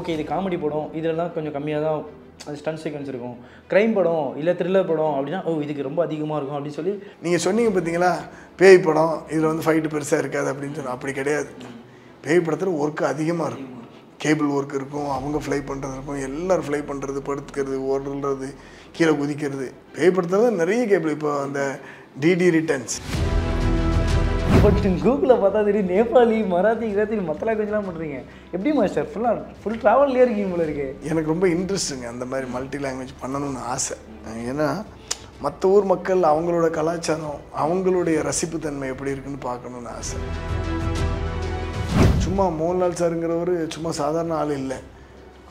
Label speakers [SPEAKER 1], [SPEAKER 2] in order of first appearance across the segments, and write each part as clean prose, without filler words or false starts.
[SPEAKER 1] Okay இது comedy படம் இதெல்லாம் கொஞ்சம் கம்மியாக தான் அது ஸ்டன் சீக்வன்ஸ் இருக்கும், க்ரைம் படம் இல்லை த்ரில்லர் படம் அப்படின்னா இதுக்கு ரொம்ப அதிகமாக இருக்கும் அப்படின்னு சொல்லி
[SPEAKER 2] நீங்கள் சொன்னீங்க பார்த்தீங்களா, பேய் படம் இதில் வந்து ஃபைட்டு பெருசாக இருக்காது அப்படின்னு சொன்னால் அப்படி கிடையாது. பேய் படத்தில் ஒர்க்கு அதிகமாக இருக்கும், கேபிள் ஒர்க் இருக்கும், அவங்க ஃப்ளை பண்ணுறது இருக்கும், எல்லோரும் ஃப்ளை பண்ணுறது, படுத்துக்கிறது, ஓடுறது, கீழே குதிக்கிறது. பேய் படத்தில் தான் நிறைய கேபிள். இப்போ அந்த டிடி ரிட்டர்ன்ஸ்
[SPEAKER 1] பட் கூகுளில் பார்த்தா தெரியும் நேபாளி, மராத்தி, கிராத்தி மற்ற லாங்குவேஜ்லாம் பண்ணுறீங்க. எப்படி மாஸ்டர் ஃபுல் ட்ராவல்லே இருக்கீங்க போல இருக்கு.
[SPEAKER 2] எனக்கு ரொம்ப இன்ட்ரெஸ்ட்டுங்க அந்த மாதிரி மல்டி லாங்குவேஜ் பண்ணணும்னு ஆசை. ஏன்னா மற்ற ஊர் மக்கள் அவங்களோட கலாச்சாரம் அவங்களுடைய ரசிப்புத்தன்மை எப்படி இருக்குன்னு பார்க்கணுன்னு ஆசை. சும்மா மோகன்லால் சாருங்கிறவர் சும்மா சாதாரண ஆள் இல்லை.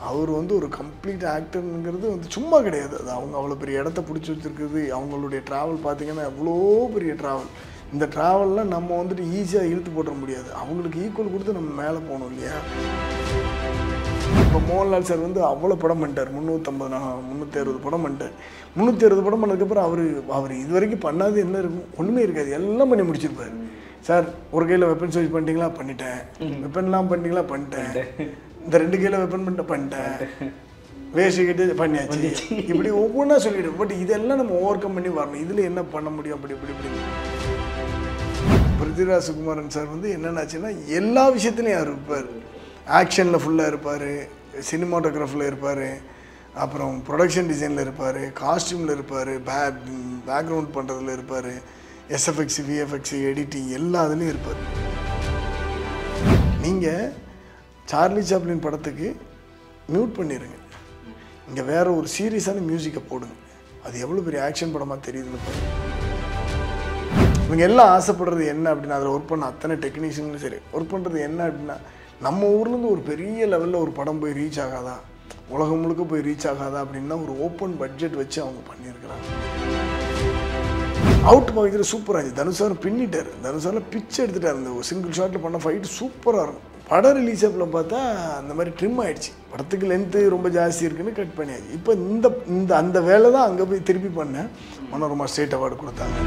[SPEAKER 2] அவர் வந்து ஒரு கம்ப்ளீட் ஆக்டருங்கிறது வந்து சும்மா கிடையாது. அது அவங்க அவ்வளோ பெரிய இடத்த பிடிச்சி வச்சுருக்குது. அவங்களுடைய ட்ராவல் பார்த்திங்கன்னா எவ்வளோ பெரிய ட்ராவல். இந்த ட்ராவலில் நம்ம வந்துட்டு ஈஸியாக இழுத்து போட முடியாது. அவங்களுக்கு ஈக்குவல் கொடுத்து நம்ம மேலே போகணும் இல்லையா. இப்போ மோகன்லால் சார் வந்து அவ்வளோ படம் பண்ணிட்டார், 360 படம் பண்ணிட்டார். 360 படம் பண்ணதுக்கப்புறம் அவர் இது வரைக்கும் பண்ணாது என்ன இருக்கும்? ஒன்றுமே இருக்காது, எல்லாம் பண்ணி முடிச்சிருப்பார். சார் ஒரு கையில் வெப்பன் யூஸ் பண்ணிட்டீங்களா? பண்ணிட்டேன். வெப்பன்லாம் பண்ணிட்டீங்களா? பண்ணிட்டேன். இந்த 2 கையில் வெப்பன் பண்ணிட்டேன். வேஸ்ட் கிட்டே பண்ணியாச்சு. இப்படி ஒவ்வொன்றா சொல்லிவிடும். பட் இதெல்லாம் நம்ம ஓவர் கம் பண்ணி வரணும். இதில் என்ன பண்ண முடியும்? இப்படி பிருத்திவிராஜ் சுகுமாரன் சார் வந்து என்னென்னாச்சுன்னா எல்லா விஷயத்துலையும் அவர் இருப்பார். ஆக்ஷனில் ஃபுல்லாக இருப்பார், சினிமாட்டோகிராஃபில் இருப்பார், அப்புறம் ப்ரொடக்ஷன் டிசைனில் இருப்பார், காஸ்டியூமில் இருப்பார், பேக்ரவுண்ட் பண்ணுறதுல இருப்பார், எஸ்எஃப்எக்ஸ், விஎஃப்எக்ஸ், எடிட்டிங் எல்லா இதுலேயும் இருப்பார். நீங்கள் சார்லி சாப்ளின் படத்துக்கு மியூட் பண்ணிடுங்க, இங்கே வேறு ஒரு சீரியஸான மியூசிக்கை போடுங்க. அது எவ்வளோ பெரிய ஆக்ஷன் படமாக தெரியுதுன்னு பாருங்க. இவங்க எல்லாம் ஆசைப்படுறது என்ன அப்படின்னா, அதில் ஒர்க் பண்ண அத்தனை டெக்னீஷியனும் சரி ஒர்க் பண்ணுறது என்ன அப்படின்னா, நம்ம ஊர்லேருந்து ஒரு பெரிய லெவலில் ஒரு படம் போய் ரீச் ஆகாதா, உலகம் முழுக்க போய் ரீச் ஆகாதா அப்படின்னா ஒரு ஓப்பன் பட்ஜெட் வச்சு அவங்க பண்ணியிருக்கிறாங்க. அவுட் பார்க்குறது சூப்பராக இருந்துச்சு. தனுஷாரும் பின்னிட்டார், தனுஷாரில் பிச்சை எடுத்துட்டார். அந்த ஒரு சிங்கிள் ஷாட்டில் பண்ண ஃபைட்டு சூப்பராக இருக்கும். படம் ரிலீஸ் ஆப்பில் பார்த்தா அந்த மாதிரி ட்ரிம் ஆகிடுச்சு. படத்துக்கு லென்த்து ரொம்ப ஜாஸ்தி இருக்குன்னு கட் பண்ணியாச்சு. இப்போ இந்த அந்த வேலை தான் அங்கே போய் திருப்பி பண்ணேன். மனோரமா ஸ்டேட் அவார்டு கொடுத்தாங்க.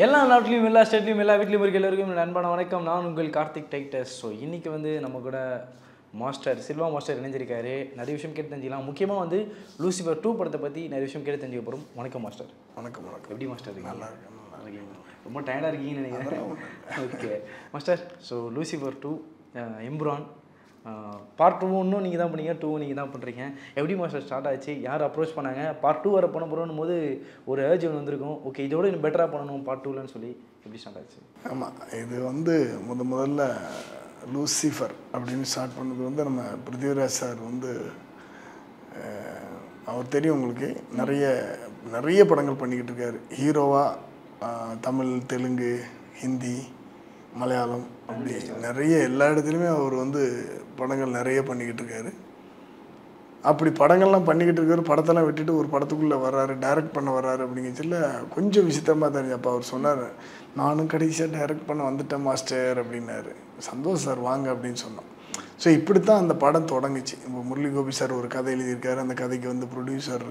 [SPEAKER 1] எல்லா நாட்டிலையும் எல்லா ஸ்டேட்லையும் எல்லா வீட்லையும் இருக்க எல்லாருக்கும் அன்பான வணக்கம். நான் உங்கள் கார்த்திக் டைட்டஸ். ஸோ இன்றைக்கி வந்து நம்ம கூட மாஸ்டர் சில்வா மாஸ்டர் இணைஞ்சிருக்காரு. நிறைய விஷயம் கேட்டு தெரிஞ்சிக்கலாம். முக்கியமாக வந்து லூசிஃபர் 2 படத்தை பற்றி நிறைய விஷயம் கேட்டு தெரிஞ்சுக்க போகிறோம். வணக்கம் மாஸ்டர்.
[SPEAKER 2] வணக்கம்.
[SPEAKER 1] எப்படி மாஸ்டர் இருக்கீங்க?
[SPEAKER 2] நல்லா இருக்கேன்.
[SPEAKER 1] ரொம்ப டயர்டாக இருக்கீங்கன்னு நினைக்கிறேன். Okay master, so Lucifer 2 Empuraan part 2 நீங்கள் தான் பண்ணீங்க, 2 நீங்கள் தான் பண்ணுறீங்க. எப்படி மாஸ்டர் ஸ்டார்ட் ஆச்சு? யார் அப்ரோச் பண்ணாங்க? பார்ட் 2 வர பண்ண போகிறோம் போது ஒரு ஏர்ஜ் ஒன்று வந்திருக்கும், ஓகே இதோட இன்னும் பெட்டராக பண்ணணும் பார்ட் 2லன்னு சொல்லி எப்படி ஸ்டார்ட் ஆச்சு?
[SPEAKER 2] ஆமாம், இது வந்து முதல்ல லூசிஃபர் அப்படின்னு ஸ்டார்ட் பண்ணது வந்து நம்ம பிருத்திவிராஜ் சார் வந்து அவர் தெரியும் உங்களுக்கு, நிறைய படங்கள் பண்ணிக்கிட்டு இருக்காரு. ஹீரோவாக தமிழ், தெலுங்கு, ஹிந்தி, மலையாளம் அப்படி நிறைய எல்லா இடத்துலையுமே அவர் வந்து படங்கள் நிறைய பண்ணிக்கிட்டு இருக்காரு. அப்படி படங்கள்லாம் பண்ணிக்கிட்டு இருக்காரு. படத்தெல்லாம் விட்டுட்டு ஒரு படத்துக்குள்ளே வர்றாரு, டைரக்ட் பண்ண வர்றாரு. அப்படிங்கிறதுல கொஞ்சம் விசித்திரமாக தெரிஞ்சு. அப்போ அவர் சொன்னார், நானும் கடைசியாக டைரக்ட் பண்ண வந்துட்டேன் மாஸ்டர் அப்படின்னாரு. சந்தோஷம் சார், வாங்க அப்படின்னு சொன்னோம். ஸோ இப்படித்தான் அந்த படம் தொடங்குச்சு. இப்போ முரளி கோபி சார் ஒரு கதை எழுதியிருக்காரு. அந்த கதைக்கு வந்து ப்ரொடியூசர்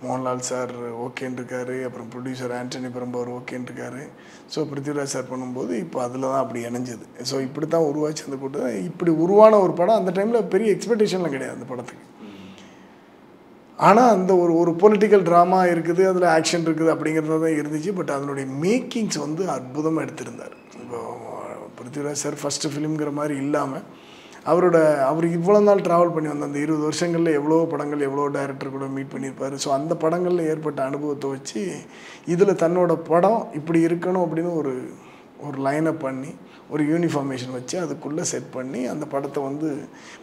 [SPEAKER 2] மோகன்லால் சார் ஓகேன்னு இருக்காரு. அப்புறம் ப்ரொடியூசர் ஆண்டனி பெரம்பவர் ஓகேன்னு இருக்காரு. ஸோ பிருத்திவிராஜ் சார் பண்ணும்போது இப்போ அதில் தான் அப்படி இணைஞ்சது. ஸோ இப்படி தான் உருவாச்சு அந்த கூட்டம். இப்படி உருவான ஒரு படம். அந்த டைமில் பெரிய எக்ஸ்பெக்டேஷன்லாம் கிடையாது அந்த படத்துக்கு. ஆனால் அந்த ஒரு பொலிட்டிக்கல் ட்ராமா இருக்குது, அதில் ஆக்ஷன் இருக்குது அப்படிங்கிறது தான் இருந்துச்சு. பட் அதனுடைய மேக்கிங்ஸ் வந்து அற்புதமாக எடுத்திருந்தார். இப்போ பிருத்திவிராஜ் சார் ஃபஸ்ட்டு ஃபிலிம்ங்கிற மாதிரி இல்லாமல் அவர் இவ்வளோ நாள் ட்ராவல் பண்ணி வந்த அந்த 20 வருஷங்களில் எவ்வளோ படங்கள், எவ்வளோ டைரக்டர் கூட மீட் பண்ணியிருப்பார். ஸோ அந்த படங்களில் ஏற்பட்ட அனுபவத்தை வச்சு இதில் தன்னோட படம் இப்படி இருக்கணும் அப்படின்னு ஒரு லைனப் பண்ணி ஒரு யூனிஃபார்மேஷன் வச்சு அதுக்குள்ளே செட் பண்ணி அந்த படத்தை வந்து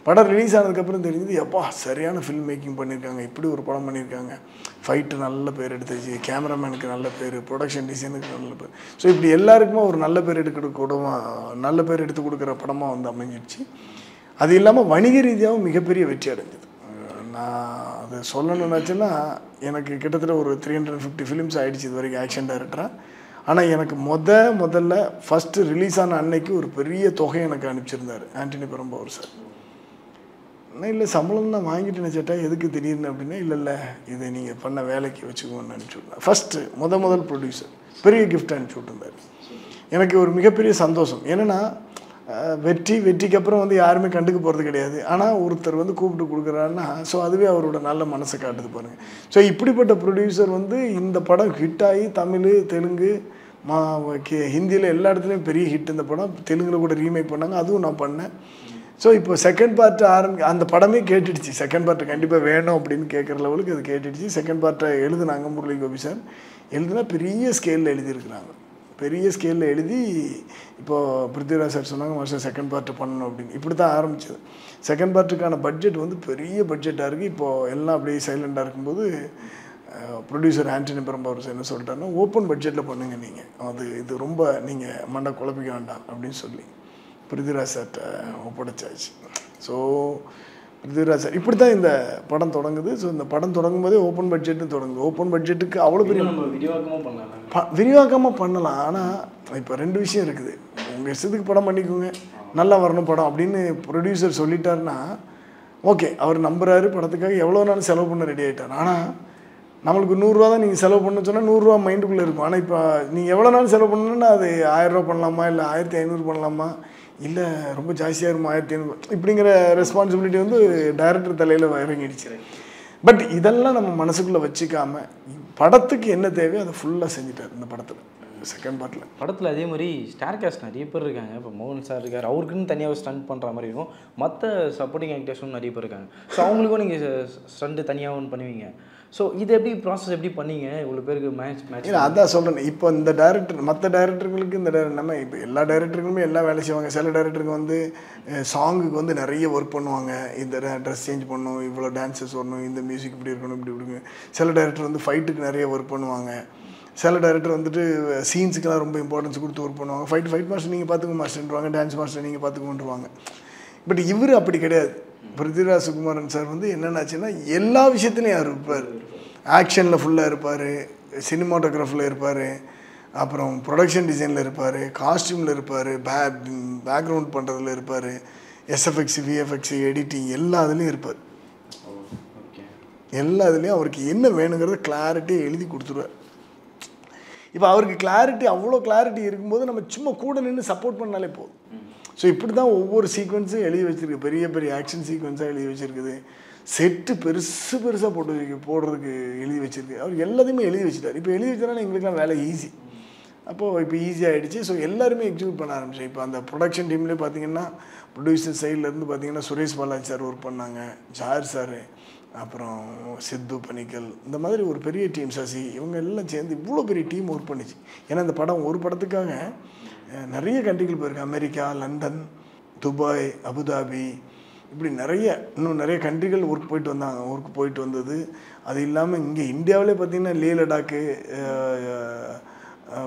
[SPEAKER 2] படம் ரிலீஸ் ஆனதுக்கப்புறம் தெரிஞ்சது, எப்பா சரியான ஃபில்ம் மேக்கிங் பண்ணியிருக்காங்க, இப்படி ஒரு படம் பண்ணியிருக்காங்க. ஃபைட்டு நல்ல பேர் எடுத்துச்சு, கேமராமேனுக்கு நல்ல பேர், ப்ரொடக்ஷன் டிசைனுக்கு நல்ல பேர். ஸோ இப்படி எல்லாருக்குமே ஒரு நல்ல பேர் எடுத்து கொடுக்குற படமாக வந்து அமைஞ்சிடுச்சு. அது இல்லாமல் வணிக ரீதியாகவும் மிகப்பெரிய வெற்றி அடைஞ்சது. நான் அதை சொல்லணுன்னாச்சுன்னா எனக்கு கிட்டத்தட்ட ஒரு 350 ஃபிலிம்ஸ் ஆகிடுச்சு இது வரைக்கும் ஆக்ஷன் டைரக்டராக. ஆனால் எனக்கு முதல்ல ஃபஸ்ட்டு ரிலீஸ் ஆன அன்னைக்கு ஒரு பெரிய தொகை எனக்கு அனுப்பிச்சிருந்தார் ஆண்டனி பெரம்பவர் சார். நான் இல்லை சம்பளம் தான் வாங்கிட்டு நினச்சிட்டா எதுக்கு திடீர்னு அப்படின்னா, இல்லை இதை நீங்கள் பண்ண வேலைக்கு வச்சுக்கோன்னு அனுப்பிச்சி விட்ருந்தேன். ஃபஸ்ட்டு முதல் ப்ரொடியூசர் பெரிய கிஃப்ட் அனுப்பிச்சி விட்டுருந்தார். எனக்கு ஒரு மிகப்பெரிய சந்தோஷம். ஏன்னா வெற்றிக்கு அப்புறம் வந்து யாருமே கண்டுக்க போகிறது கிடையாது. ஆனால் ஒருத்தர் வந்து கூப்பிட்டு கொடுக்குறாருன்னா ஸோ அதுவே அவரோட நல்ல மனசை காட்டுது பாருங்கள். ஸோ இப்படிப்பட்ட ப்ரொடியூசர் வந்து இந்த படம் ஹிட் ஆகி தமிழ், தெலுங்கு, ஹிந்தியில் எல்லா இடத்துலையும் பெரிய ஹிட். இந்த படம் தெலுங்கில் கூட ரீமேக் பண்ணாங்க, அதுவும் நான் பண்ணேன். ஸோ இப்போ செகண்ட் பார்ட் அந்த படமே கேட்டுடுச்சு. செகண்ட் பார்ட்டு கண்டிப்பாக வேணும் அப்படின்னு கேட்குற லெவலுக்கு அது கேட்டுடுச்சு. செகண்ட் பார்ட்டை எழுதுனாங்க முரளி கோபி சார். எழுதுனா பெரிய ஸ்கேலில் எழுதியிருக்கிறாங்க. பெரிய ஸ்கேலில் எழுதி இப்போது பிருத்திவிராஜ் சார் சொன்னாங்க மாஸ்டர் செகண்ட் பார்ட்டு பண்ணணும் அப்படின்னு. இப்படி தான் ஆரம்பிச்சது. செகண்ட் பார்ட்டுக்கான பட்ஜெட் வந்து பெரிய பட்ஜெட்டாக இருக்குது. இப்போது எல்லாம் அப்படியே சைலண்டாக இருக்கும்போது ப்ரொடியூசர் ஆண்டனி பெரம்பாவூர் என்ன சொல்லிட்டாருன்னா ஓப்பன் பட்ஜெட்டில் பண்ணுங்க நீங்கள், இது ரொம்ப நீங்கள் மண்டை குழப்பிக்க வேண்டாம் அப்படின்னு சொல்லி பிருத்திவிராஜ் சார்கிட்ட ஒப்படைச்சாச்சு. ஸோ பிருத்திவிராஜ் சார் இப்படி தான் இந்த படம் தொடங்குது. ஸோ இந்த படம் தொடங்கும் போதே ஓப்பன் பட்ஜெட்டு தொடங்குது. ஓப்பன் பட்ஜெட்டுக்கு அவ்வளோ பெரிய விரிவாக்கமாக பண்ணலாம். ஆனால் இப்போ 2 விஷயம் இருக்குது. உங்கள் இஷ்டத்துக்கு படம் பண்ணிக்கோங்க, நல்லா வரணும் படம் அப்படின்னு ப்ரொடியூசர் சொல்லிட்டாருன்னா ஓகே, அவர் நம்புறாரு, படத்துக்காக எவ்வளோ நாளும் செலவு பண்ண ரெடி ஆகிட்டார். ஆனால் நம்மளுக்கு 100 தான் நீங்கள் செலவு பண்ண சொன்னால் 100 மைண்டுக்குள்ளே இருக்கும். ஆனால் இப்போ நீங்கள் எவ்வளோ நாள் செலவு பண்ணணுன்னா அது 1000 பண்ணலாமா, இல்லை 1500 பண்ணலாமா, இல்லை ரொம்ப ஜாஸ்தியாக இருக்கும் 1500 இப்படிங்கிற ரெஸ்பான்சிபிலிட்டி வந்து டைரக்டர் தலையில் இறங்கிடுச்சு. பட் இதெல்லாம் நம்ம மனசுக்குள்ளே வச்சுக்காமல் படத்துக்கு என்ன தேவையோ அதை ஃபுல்லாக செஞ்சுட்டார் இந்த படத்தில். செகண்ட் படத்தில்
[SPEAKER 1] அதே மாதிரி ஸ்டார் காஸ்ட் நிறைய பேர் இருக்காங்க. இப்போ மோகன் சார் இருக்கார், அவருக்குன்னு தனியாக ஸ்டண்ட் பண்ணுற மாதிரி இருக்கும். மற்ற சப்போர்ட்டிங் ஆக்டர்ஸும் நிறைய பேர் இருக்காங்க. ஸோ அவங்களுக்கும் நீங்கள் ஸ்டண்ட்டு தனியாக ஒன்று பண்ணுவீங்க. ஸோ இது எப்படி ப்ராசஸ் எப்படி பண்ணீங்க இவ்வளோ பேருக்கு மேட்ச்?
[SPEAKER 2] இல்லை அதான் சொல்கிறேன். இப்போ இந்த டைரக்டர் மற்ற டைரக்டர்களுக்கு நம்ம இப்போ எல்லா டைரக்டர்களுமே எல்லாம் வேலை செய்வாங்க. சில டைரக்டருக்கு வந்து சாங்குக்கு வந்து நிறைய ஒர்க் பண்ணுவாங்க. இந்த ட்ரெஸ் சேஞ்ச் பண்ணணும், இவ்வளோ டான்ஸஸ் வரணும், இந்த மியூசிக் இப்படி இருக்கணும், இப்படி இப்படிங்க. சில டைரக்டர் வந்து ஃபைட்டுக்கு நிறைய ஒர்க் பண்ணுவாங்க. சில டைரக்டர் வந்துட்டு சீன்ஸுக்கெல்லாம் ரொம்ப இம்பார்ட்டன்ஸ் கொடுத்து ஒர்க் பண்ணுவாங்க. ஃபைட் மாஸ்டர் நீங்கள் பார்த்துக்க மாஸ்டர்ன்றாங்க, டான்ஸ் மாஸ்டர் நீங்கள் பார்த்துக்கோன்றுவாங்க. பட் இவர் அப்படி கிடையாது. பிருத்திவிராஜ் சுகுமாரன் சார் வந்து என்னென்னாச்சுன்னா எல்லா விஷயத்துலையும் அவர் இருப்பார். ஆக்ஷனில் ஃபுல்லாக இருப்பார், சினிமாட்டோகிராஃபில் இருப்பார், அப்புறம் ப்ரொடக்ஷன் டிசைனில் இருப்பார், காஸ்டியூமில் இருப்பார், பேக்ரவுண்ட் பண்ணுறதுல இருப்பார், எஸ்எஃப்எக்ஸ், விஎஃப்எக்ஸ், எடிட்டிங் எல்லா இதுலேயும் இருப்பார். எல்லா இதுலேயும் அவருக்கு என்ன வேணுங்கிறத கிளாரிட்டியாக எழுதி கொடுத்துருவார். இப்போ அவருக்கு கிளாரிட்டி அவ்வளோ கிளாரிட்டி இருக்கும்போது நம்ம சும்மா கூட நின்று சப்போர்ட் பண்ணாலே போதும். ஸோ இப்படி தான் ஒவ்வொரு சீக்வன்ஸும் எழுதி வச்சுருக்கு. பெரிய பெரிய ஆக்ஷன் சீக்வன்ஸாக எழுதி வச்சுருக்குது. செட்டு பெருசாக போடுறதுக்கு எழுதி வச்சுருக்கு. அவர் எல்லாத்தையுமே எழுதி வச்சுட்டார். இப்போ எழுதி வச்சதுனால எங்களுக்குலாம் வேலை ஈஸி. அப்போது இப்போ ஈஸியாக ஆகிடுச்சு. ஸோ எல்லாருமே எக்ஸிக்யூட் பண்ண ஆரம்பிச்சோம். இப்போ அந்த ப்ரொடக்ஷன் டீம்லேயே பார்த்தீங்கன்னா ப்ரொடியூசர் சைட்லேருந்து பார்த்தீங்கன்னா சுரேஷ் பாலாஜி சார் ஒர்க் பண்ணாங்க, ஜார் சார், அப்புறம் சித்து பனிக்கல், இந்த மாதிரி ஒரு பெரிய டீம், சசி, இவங்க எல்லாம் சேர்ந்து இவ்வளோ பெரிய டீம் ஒர்க் பண்ணிச்சு. ஏன்னா இந்த படம் ஒரு படத்துக்காக நிறைய கண்ட்ரிகள் போயிருக்கு. அமெரிக்கா, லண்டன், துபாய், அபுதாபி, இப்படி இன்னும் நிறைய கண்ட்ரிகள் ஒர்க் போயிட்டு வந்தது. அது இல்லாமல் இங்கே இந்தியாவிலே பார்த்திங்கன்னா லே லடாக்கு,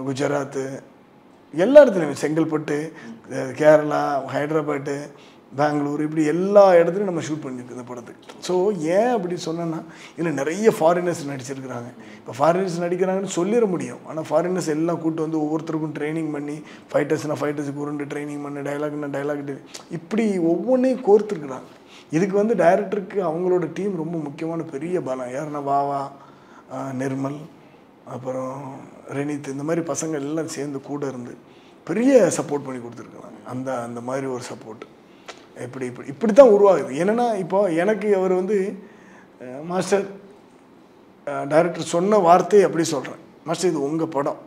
[SPEAKER 2] குஜராத்து, எல்லா இடத்துலையுமே செங்கல்பட்டு, கேரளா, ஹைதராபாத்து, பெங்களூர், இப்படி எல்லா இடத்துலையும் நம்ம ஷூட் பண்ணியிருக்கு இந்த படத்துக்கு. ஸோ ஏன் அப்படி சொன்னேன்னா இதில் நிறைய ஃபாரினர்ஸ் நடிச்சிருக்கிறாங்க. இப்போ ஃபாரினர்ஸ் நடிக்கிறாங்கன்னு சொல்லிட முடியும். ஆனால் ஃபாரினர்ஸ் எல்லாம் கூப்பிட்டு வந்து ஒவ்வொருத்தருக்கும் ட்ரைனிங் பண்ணி, ஃபைட்டர்ஸுக்கு உருண்டு ட்ரைனிங் பண்ணி, டைலாக் இப்படி ஒவ்வொன்றையும் கோர்த்துருக்குறாங்க. இதுக்கு வந்து டைரக்டருக்கு அவங்களோட டீம் ரொம்ப முக்கியமான பெரிய பலம். யாருன்னா வாவா, நிர்மல், அப்புறம் ரெனித், இந்த மாதிரி பசங்க எல்லாம் சேர்ந்து கூட இருந்து பெரிய சப்போர்ட் பண்ணி கொடுத்துருக்குறாங்க. அந்த மாதிரி ஒரு சப்போர்ட் இப்படி தான் உருவாகுது. என்னென்னா இப்போ எனக்கு அவர் வந்து மாஸ்டர் டைரக்டர் சொன்ன வார்த்தையை அப்படி சொல்கிறேன், மாஸ்டர் இது உங்கள் படம்,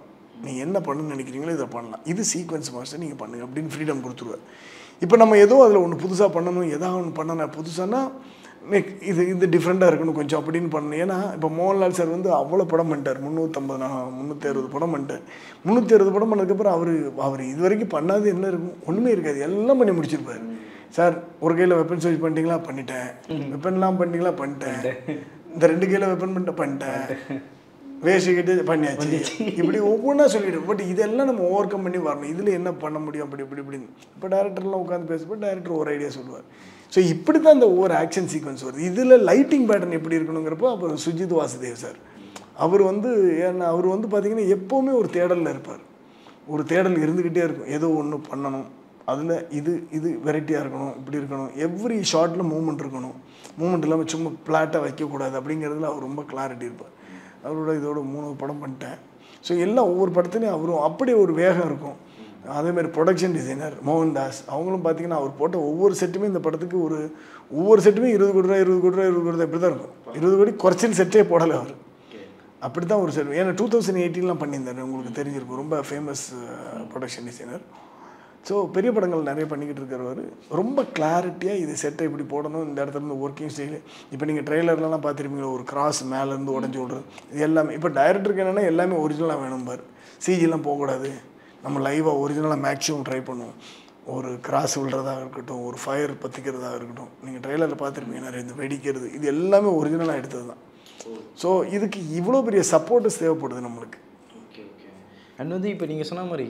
[SPEAKER 2] நீங்கள் என்ன பண்ணணும்னு நினைக்கிறீங்களோ இதை பண்ணலாம், இது சீக்வன்ஸ் மாஸ்டர் நீங்கள் பண்ணுங்கள் அப்படின்னு ஃப்ரீடம் கொடுத்துருவார். இப்போ நம்ம ஏதோ அதில் ஒன்று புதுசாக பண்ணணும், எதாவது ஒன்று பண்ணணும், புதுசானா இது டிஃப்ரெண்ட்டாக இருக்கணும் கொஞ்சம் அப்படின்னு பண்ணணும். ஏன்னா இப்போ மோகன்லால் சார் வந்து அவ்வளோ படம் பண்ணிட்டார், 360 படம் பண்ணிட்டார். 360 படம் பண்ணதுக்கப்புறம் அவர் இது வரைக்கும் பண்ணாது என்ன இருக்கும், ஒன்றுமே இருக்காது, எல்லாம் பண்ணி முடிச்சிருப்பார். சார் ஒரு கையில் வெப்பன் சர்ச் பண்ணிட்டீங்களா, பண்ணிட்டேன், வெப்பன்லாம் பண்ணிட்டீங்களா, பண்ணிட்டேன், இந்த 2 கையில் வெப்பன் பண்ணிட்டேன், வேஸ்ட் கிட்டே பண்ணியாச்சு, இப்படி ஒவ்வொன்றா சொல்லிவிடும். பட் இதெல்லாம் நம்ம ஓவர் கம் பண்ணி வரணும். இதில் என்ன பண்ண முடியும் இப்படின்னு. இப்போ டேரக்டர்லாம் உட்காந்து பேசும்போது டேரக்டர் ஒரு ஐடியா சொல்லுவார். ஸோ இப்படி தான் இந்த ஒவ்வொரு ஆக்ஷன் சீக்வன்ஸ் வருது. இதில் லைட்டிங் பேட்டர்ன் எப்படி இருக்கணுங்கிறப்போ அப்புறம் சுஜித் வாசுதேவ் சார் அவர் வந்து பார்த்திங்கன்னா எப்போவுமே ஒரு தேடலில் இருப்பார். ஒரு தேடல் இருந்துக்கிட்டே இருக்கும், ஏதோ ஒன்று பண்ணணும், அதில் இது வெரைட்டியாக இருக்கணும், இப்படி இருக்கணும், எவ்ரி ஷார்ட்டில் மூமெண்ட் இருக்கணும், மூமெண்ட் இல்லாமல் சும்மா பிளாட்டாக வைக்கக்கூடாது அப்படிங்கிறதுல அவர் ரொம்ப கிளாரிட்டி இருப்பார். அவரோட இதோட 3 படம் பண்ணிட்டேன். ஸோ எல்லாம் ஒவ்வொரு படத்துலையும் அவரும் அப்படி ஒரு வேகம் இருக்கும். அதேமாதிரி ப்ரொடக்ஷன் டிசைனர் மோகன்தாஸ் அவங்களும் பார்த்தீங்கன்னா அவர் போட்ட ஒவ்வொரு செட்டுமே இந்த படத்துக்கு ஒவ்வொரு செட்டுமே 20 கோடி ரூபா 20 கோடி ரூபா 20 கோடி ரூபா இப்படி தான் இருக்கும். 20 கோடி குறைச்சல் செட்டே போடலை அவர். அப்படி தான் ஒரு செட். ஏன்னா 2018 பண்ணியிருந்தார், உங்களுக்கு தெரிஞ்சிருக்கும். ரொம்ப ஃபேமஸ் ப்ரொடக்ஷன் டிசைனர். ஸோ பெரிய படங்கள் நிறைய பண்ணிக்கிட்டு இருக்கிறவர். ரொம்ப கிளாரிட்டியாக இது செட்டை இப்படி போடணும், இந்த இடத்துல இருந்து ஒர்க்கிங் ஸ்டைலு. இப்போ நீங்கள் ட்ரெய்லர்லாம் பார்த்துருப்பீங்களா, ஒரு கிராஸ் மேலேருந்து உடஞ்சி விடுறது, இது எல்லாமே. இப்போ டைரக்டருக்கு என்னென்னா எல்லாமே ஒரிஜினலாக வேணும் பாரு, சிஜிலாம் போகக்கூடாது. நம்ம லைவாக ஒரிஜினலாக மேக்ஸிமம் ட்ரை பண்ணுவோம். ஒரு கிராஸ் விழுறதாக இருக்கட்டும், ஒரு ஃபயர் பற்றிக்கிறதாக இருக்கட்டும், நீங்கள் ட்ரெய்லரில் பார்த்துருப்பீங்க நிறைய இந்த வெடிக்கிறது, இது எல்லாமே ஒரிஜினலாக எடுத்தது தான். ஸோ இதுக்கு இவ்வளோ பெரிய சப்போர்ட்டஸ் தேவைப்படுது நம்மளுக்கு.
[SPEAKER 1] Okay okay. அண்ட் வந்து இப்போ நீங்கள் சொன்ன மாதிரி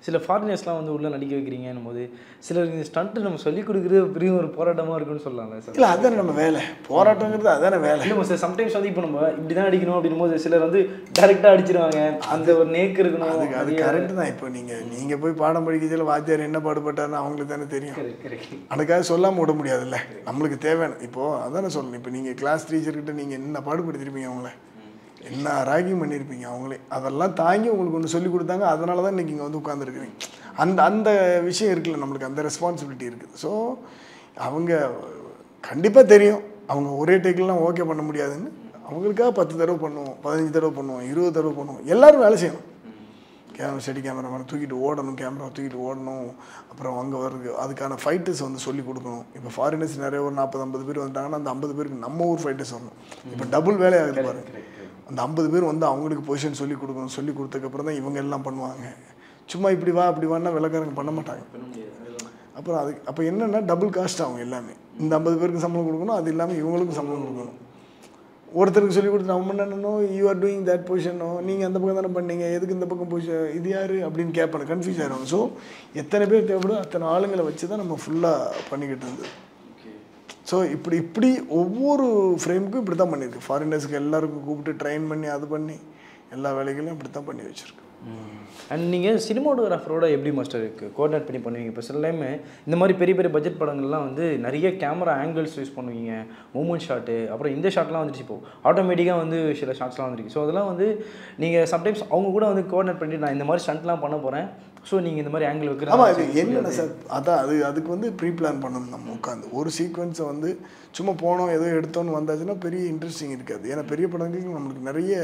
[SPEAKER 1] சில ஃபாரினர்ஸ்லாம் வந்து உள்ளே நடிக்க வைக்கிறீங்கன்னும் போது சிலர் இந்த ஸ்டண்ட்டு நம்ம சொல்லிக் கொடுக்குறது பெரிய ஒரு போராட்டமாக இருக்குன்னு சொல்லலாம்ல சார்?
[SPEAKER 2] இல்லை, அதுதானே நம்ம வேலை. போராட்டங்கிறது அதுதானே வேலை.
[SPEAKER 1] இல்லை சார், சம்டைம்ஸ் வந்து இப்போ நம்ம இப்படி தான் அடிக்கணும் அப்படின்னும் போது சிலர் வந்து டேரெக்டாக அடிச்சிருவாங்க. அந்த ஒரு நேக்கு இருக்கணும்.
[SPEAKER 2] அது கரெக்டு தான். இப்போ நீங்கள் போய் பாடம் படிக்கிறதுல வாத்தியார் என்ன பாடுபட்டாருன்னு அவங்களுக்கு தானே தெரியும். அதுக்காக சொல்லாமல் விட முடியாதுல்ல. நம்மளுக்கு தேவையான இப்போது அதானே சொல்லணும். இப்போ நீங்கள் கிளாஸ் டீச்சர்கிட்ட நீங்கள் என்ன பாடுபடுத்திருப்பீங்க, அவங்கள என்ன ராகிங் பண்ணியிருப்பீங்க அவங்களே. அதெல்லாம் தாங்கி உங்களுக்கு ஒன்று சொல்லி கொடுத்தாங்க. அதனால தான் இன்றைக்கி இங்கே வந்து உட்காந்துருக்குறீங்க. அந்த விஷயம் இருக்குல்ல, நம்மளுக்கு அந்த ரெஸ்பான்சிபிலிட்டி இருக்குது. ஸோ அவங்க கண்டிப்பாக தெரியும், அவங்க ஒரே டேக்கில்லாம் ஓகே பண்ண முடியாதுன்னு. அவங்களுக்காக 10 தடவை பண்ணுவோம், 15 தடவை பண்ணுவோம், 20 தடவை பண்ணுவோம். எல்லோரும் வேலை செய்யணும். ஸ்டடி கேமராமேனை தூக்கிட்டு ஓடணும், கேமரா தூக்கிட்டு ஓடணும். அப்புறம் அங்கே வருது அதுக்கான ஃபைட்டர்ஸ் வந்து சொல்லிக் கொடுக்கணும். இப்போ ஃபாரினர்ஸ் நிறைய ஒரு 40-50 பேர் வந்துட்டாங்கன்னா அந்த 50 பேருக்கு நம்ம ஊர் ஃபைட்டர்ஸ் வரணும். இப்போ டபுள் வேலையாகுது பாருங்க. அந்த 50 பேர் வந்து அவங்களுக்கு பொசிஷன் சொல்லிக் கொடுக்கணும். சொல்லி கொடுத்ததுக்கப்புறம் தான் இவங்க எல்லாம் பண்ணுவாங்க. சும்மா இப்படி வா அப்படி வான்னா வெள்ளக்காரங்க பண்ண மாட்டாங்க. அப்புறம் அப்போ என்னென்னா டபுள் காஸ்ட் ஆகும் எல்லாமே. இந்த 50 பேருக்கு சம்பளம் கொடுக்கணும், அது இல்லாமல் இவங்களுக்கும் சம்பளம் கொடுக்கணும். ஒருத்தருக்கு சொல்லி கொடுத்து நம்ம என்னென்னோ யூ ஆர் டூயிங் தட் பொசிஷனோ, நீங்கள் அந்த பக்கம் தானே பண்ணீங்க, எதுக்கு இந்த பக்கம் பொசிஷன், இது யார் அப்படின்னு கேட்பாங்க, கன்ஃபியூஸ் ஆகிடும். ஸோ எத்தனை பேர் தேவைப்படும் அத்தனை ஆளுங்களை வச்சு தான் நம்ம ஃபுல்லாக பண்ணிக்கிட்டு இருந்தது. ஸோ இப்படி ஒவ்வொரு ஃப்ரேமுக்கும் இப்படி தான் பண்ணியிருக்கு. ஃபாரினர்ஸுக்கு எல்லாருக்கும் கூப்பிட்டு ட்ரெயின் பண்ணி அது பண்ணி எல்லா வேலைகளையும் இப்படி தான் பண்ணி வச்சுருக்கு.
[SPEAKER 1] அண்ட் நீங்கள் சினிமாட்டோகிராஃபரோட எப்படி மாஸ்டர் கோஆர்டினேட் பண்ணி பண்ணுவீங்க? இப்போ சில டைமு இந்த மாதிரி பெரிய பெரிய பட்ஜெட் படங்கள்லாம் வந்து நிறைய கேமரா ஆங்கிள்ஸ் யூஸ் பண்ணுவீங்க, மூமெண்ட் ஷாட்டு, அப்புறம் இந்த ஷாட்லாம் வந்துருச்சு. இப்போது ஆட்டோமேட்டிக்காக வந்து சில ஷாட்ஸ்லாம் வந்துருக்கு. ஸோ அதெல்லாம் வந்து நீங்கள் சம்டைம்ஸ் அவங்க கூட வந்து கோஆர்டினேட் பண்ணிட்டு நான் இந்த மாதிரி ஸ்டண்ட்லாம் பண்ண போகிறேன், ஸோ நீங்கள் இந்த மாதிரி ஆங்கிள் வைக்கிற.
[SPEAKER 2] ஆமாம், இது என்னென்ன சார், அதான் அதுக்கு வந்து ப்ரீ பிளான் பண்ணணும். நம்ம உட்காந்து ஒரு சீக்வன்ஸை வந்து சும்மா போனோம் ஏதோ எடுத்தோன்னு வந்தாச்சுன்னா பெரிய இன்ட்ரெஸ்டிங் இருக்காது. ஏன்னா பெரிய படங்களுக்கு நம்மளுக்கு நிறைய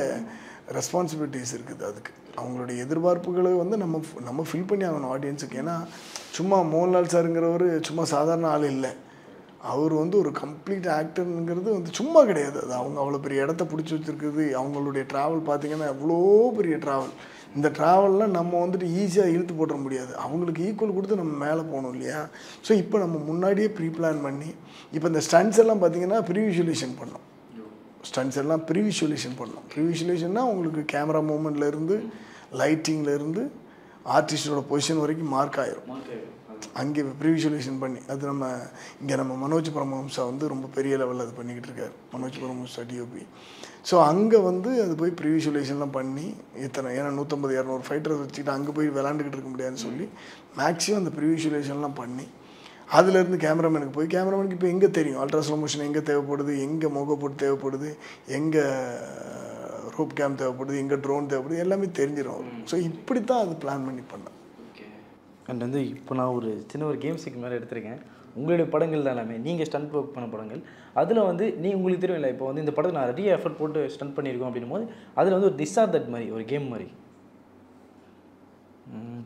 [SPEAKER 2] ரெஸ்பான்சிபிலிட்டிஸ் இருக்குது. அதுக்கு அவங்களுடைய எதிர்பார்ப்புகளை வந்து நம்ம ஃபில் பண்ணி ஆகணும் ஆடியன்ஸுக்கு. ஏன்னா சும்மா மோகன்லால் சாருங்கிறவர் சும்மா சாதாரண ஆள் இல்லை. அவர் வந்து ஒரு கம்ப்ளீட் ஆக்டருங்கிறது வந்து சும்மா கிடையாது. அது அவங்க அவ்வளோ பெரிய இடத்த பிடிச்சி வச்சுருக்குது. அவங்களுடைய ட்ராவல் பார்த்திங்கன்னா எவ்வளோ பெரிய ட்ராவல். இந்த ட்ராவல்லாம் நம்ம வந்துட்டு ஈஸியாக இழுத்து போட முடியாது. அவங்களுக்கு ஈக்குவல் கொடுத்து நம்ம மேலே போகணும் இல்லையா? ஸோ இப்போ நம்ம முன்னாடியே ப்ரீ பிளான் பண்ணி இப்போ இந்த ஸ்டண்ட்ஸ் எல்லாம் பார்த்திங்கன்னா ப்ரீவிஷுவலேஷன் பண்ணோம். ஸ்டண்ட்ஸ் எல்லாம் ப்ரீவிஷுவலேஷன் பண்ணோம். ப்ரீவிஷுவலேஷன்னா உங்களுக்கு கேமரா மூமெண்ட்லேருந்து லைட்டிங்லேருந்து ஆர்டிஸ்டோட பொசிஷன் வரைக்கும் மார்க் ஆயிரும். அங்கே ப்ரீவிஷுவலேஷன் பண்ணி அது நம்ம மனோஜ் பரமஹம்சா வந்து ரொம்ப பெரிய லெவலில் அது பண்ணிக்கிட்டு இருக்காரு. மனோஜ் பரமஹம்சா டிஓபி. ஸோ அங்கே வந்து அது போய் ப்ரீவிஷுவலேஷன்லாம் பண்ணி ஏன்னா 150-200 ஃபைட்டர்ஸ் வச்சுக்கிட்டு அங்கே போய் விளாண்டுக்கிட்டு இருக்க முடியாதுன்னு சொல்லி மேக்ஸிமம் அந்த ப்ரீவிஷுவலேஷன்லாம் பண்ணி அதுலேருந்து கேமராமேனுக்கு போய் கேமராமேனுக்கு இப்போ எங்கே தெரியும் அல்ட்ரா ஸ்லோ மோஷன் எங்கே தேவைப்படுது, எங்கே முகப்போட்டு தேவைப்படுது, எங்கே ரோப் கேம் தேவைப்படுது, எங்கே ட்ரோன் தேவைப்படுது, எல்லாமே தெரிஞ்சிடும். ஸோ இப்படி தான் அது பிளான் பண்ணி பண்ணேன்.
[SPEAKER 1] அண்ட் வந்து இப்போ நான் ஒரு சின்ன ஒரு கேம்ஸுக்கு மேலே எடுத்திருக்கேன். உங்களுடைய படங்கள் தான் எல்லாமே நீங்கள் ஸ்டண்ட் ஒர்க் பண்ண படங்கள். அதில் வந்து உங்களுக்கு தெரியும் இல்லை, இப்போ வந்து இந்த படத்தில் நான் நிறைய எஃபர்ட் போட்டு ஸ்டண்ட் பண்ணியிருக்கோம் அப்படின்னும் போது அதில் வந்து ஒரு திஸ் ஆர் தட் மாதிரி ஒரு கேம் மாதிரி.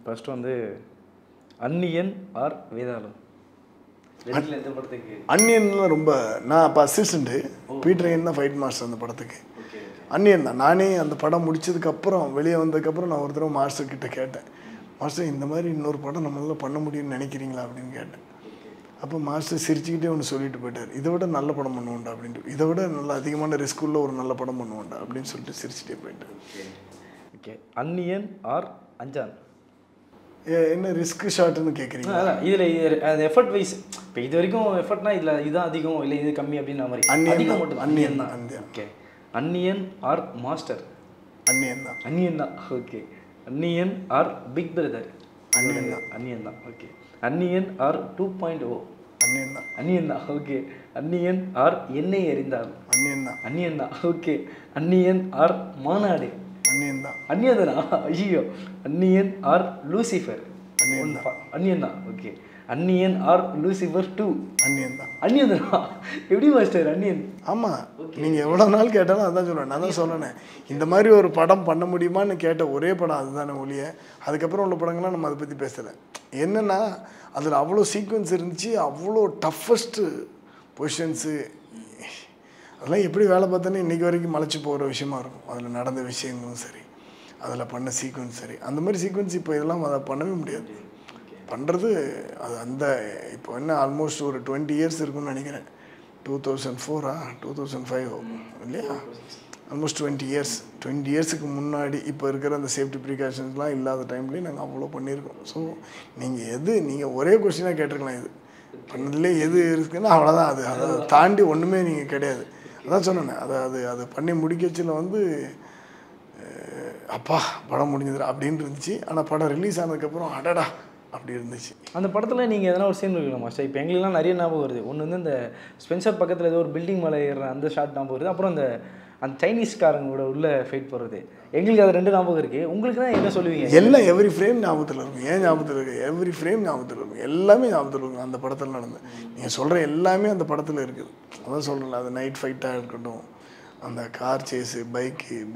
[SPEAKER 1] ஃபஸ்ட்டு வந்து அன்னியன் ஆர் வேதாளம். எந்த படத்துக்கு?
[SPEAKER 2] அன்னியன்லாம் ரொம்ப நான் அப்போ அசிஸ்டண்ட்டு, பீட்டர் தான் ஃபைட் மாஸ்டர் அந்த படத்துக்கு. அன்னியன் தான். நானே அந்த படம் முடிச்சதுக்கப்புறம் வெளியே வந்ததுக்கப்புறம் நான் ஒரு தடவை மாஸ்டர் கிட்டே கேட்டேன், மாஸ்டர் இந்த மாதிரி இன்னொரு படம் நம்மளால் பண்ண முடியும்னு நினைக்கிறீங்களா அப்படின்னு கேட்டேன். அப்போ மாஸ்டர் சிரிச்சுக்கிட்டே ஒன்று சொல்லிட்டு போயிட்டார், இதை விட நல்ல படம் பண்ணுவோண்டா அப்படின்ட்டு, இதை விட நல்ல அதிகமான ரிஸ்க்குள்ள ஒரு நல்ல படம் பண்ணுவோண்டா அப்படின்னு சொல்லிட்டு சிரிச்சுட்டே போயிட்டார்.
[SPEAKER 1] ஓகே. அன்னியன் ஆர் அஞ்சான்?
[SPEAKER 2] என்ன ரிஸ்க் ஷாட்டுன்னு கேட்குறீங்க?
[SPEAKER 1] அதான் இதில் அது எஃபர்ட் வைஸ் இப்போ இது வரைக்கும் எஃபர்ட்னா இதில் இதுதான் அதிகம் இல்லை இது கம்மி அப்படின்ற மாதிரி.
[SPEAKER 2] அன்னியன்
[SPEAKER 1] மட்டும்
[SPEAKER 2] அன்னியன் தான்.
[SPEAKER 1] ஓகே. அன்னியன் ஆர் மாஸ்டர்?
[SPEAKER 2] அன்னியன் தான்.
[SPEAKER 1] அன்னியன் தான். Okay. Anniyan or Big Brother?
[SPEAKER 2] Anniyan தான்.
[SPEAKER 1] அன்னியன் தான். ஓகே. அன்னியன் ஆர் 2.0?
[SPEAKER 2] அன்னியன் தான்.
[SPEAKER 1] அன்னியன் தான். ஓகே. அன்னியன் ஆர் என்னை அறிந்தால்?
[SPEAKER 2] அன்னியன் தான்.
[SPEAKER 1] அன்னியன் தான். ஓகே. அன்னியன் ஆர் மாநாடு?
[SPEAKER 2] அன்னியன் தான்.
[SPEAKER 1] அன்னியன் தானா? ஐயோ. அன்னியன் ஆர் லூசிஃபர்? அன்னியன் தான். Okay, Anniyan or Lucifer 2?
[SPEAKER 2] அன்னியன் தான்.
[SPEAKER 1] அன்னியன் தான். எப்படி மாஸ்டர் அன்னியன்?
[SPEAKER 2] ஆமாம், நீங்கள் எவ்வளோ நாள் கேட்டாலும் அதான் சொல்லுவேன். நான் தான் சொன்னேன், இந்த மாதிரி ஒரு படம் பண்ண முடியுமான்னு கேட்ட ஒரே படம் அதுதானே ஒழிய அதுக்கப்புறம் உள்ள படங்கள்லாம் நம்ம அதை பற்றி பேசலை. என்னென்னா அதில் அவ்வளோ சீக்வன்ஸ் இருந்துச்சு, அவ்வளோ டஃபஸ்ட்டு பொசிஷன்ஸு, அதெல்லாம் எப்படி வேலை பார்த்தோன்னே இன்றைக்கி வரைக்கும் மலைச்சு போகிற விஷயமா இருக்கும். அதில் நடந்த விஷயங்களும் சரி, அதில் பண்ண சீக்வன்ஸ் சரி, அந்த மாதிரி சீக்வன்ஸ் இப்போ இதெல்லாம் அதை பண்ணவே முடியாது. பண்ணுறது அது அந்த இப்போ என்ன ஆல்மோஸ்ட் ஒரு 20 இயர்ஸ் இருக்குன்னு நினைக்கிறேன். 2004 2005 இல்லையா, ஆல்மோஸ்ட் 20 இயர்ஸுக்கு முன்னாடி இப்போ இருக்கிற அந்த சேஃப்டி ப்ரிகாஷன்ஸ்லாம் இல்லாத டைம்லேயே நாங்கள் அவ்வளோ பண்ணியிருக்கோம். ஸோ நீங்கள் ஒரே கொஸ்டினாக கேட்டிருக்கலாம், இது பண்ணதுலேயே எது இருக்குதுன்னா அவ்வளோதான். அதை தாண்டி ஒன்றுமே நீங்கள் கிடையாது. அதான் சொன்னேன், அதை பண்ணி முடிக்கச்சில் வந்து அப்பா படம் முடிஞ்சது அப்படின்னு இருந்துச்சு. ஆனால் படம் ரிலீஸ் ஆனதுக்கப்புறம் அடடா அப்படி இருந்துச்சு.
[SPEAKER 1] அந்த படத்தில் நீங்கள் எதனா ஒரு சீன் இருக்கலாம் மாஸ்டர்? இப்போ எங்களுக்குலாம் நிறைய ஞாபகம் வருது. ஒன்று வந்து இந்த ஸ்பென்சர் பக்கத்தில் ஏதோ ஒரு பில்டிங் மேலே ஏறுற அந்த ஷாட் ஞாபகம் வருது. அப்புறம் அந்த சைனீஸ்காரங்களோட உள்ள ஃபைட் போடுறது, எங்களுக்கு அது 2 ஞாபகம் இருக்குது. உங்களுக்கு தான் என்ன சொல்லுவீங்க?
[SPEAKER 2] எல்லாம் எவ்ரி ஃப்ரேம் ஞாபகத்தில் இருக்கும். ஏன் ஞாபகத்தில் இருக்குது? எவ்ரி ஃப்ரேம் ஞாபகத்தில் இருக்கும். எல்லாமே ஞாபகத்தில் இருக்கும். அந்த படத்தில் நடந்து நீங்கள் சொல்கிற எல்லாமே அந்த படத்தில் இருக்குது. அதான் சொல்கிறேன், அது நைட் ஃபைட்டாக இருக்கட்டும், அந்த கார் சேஸு,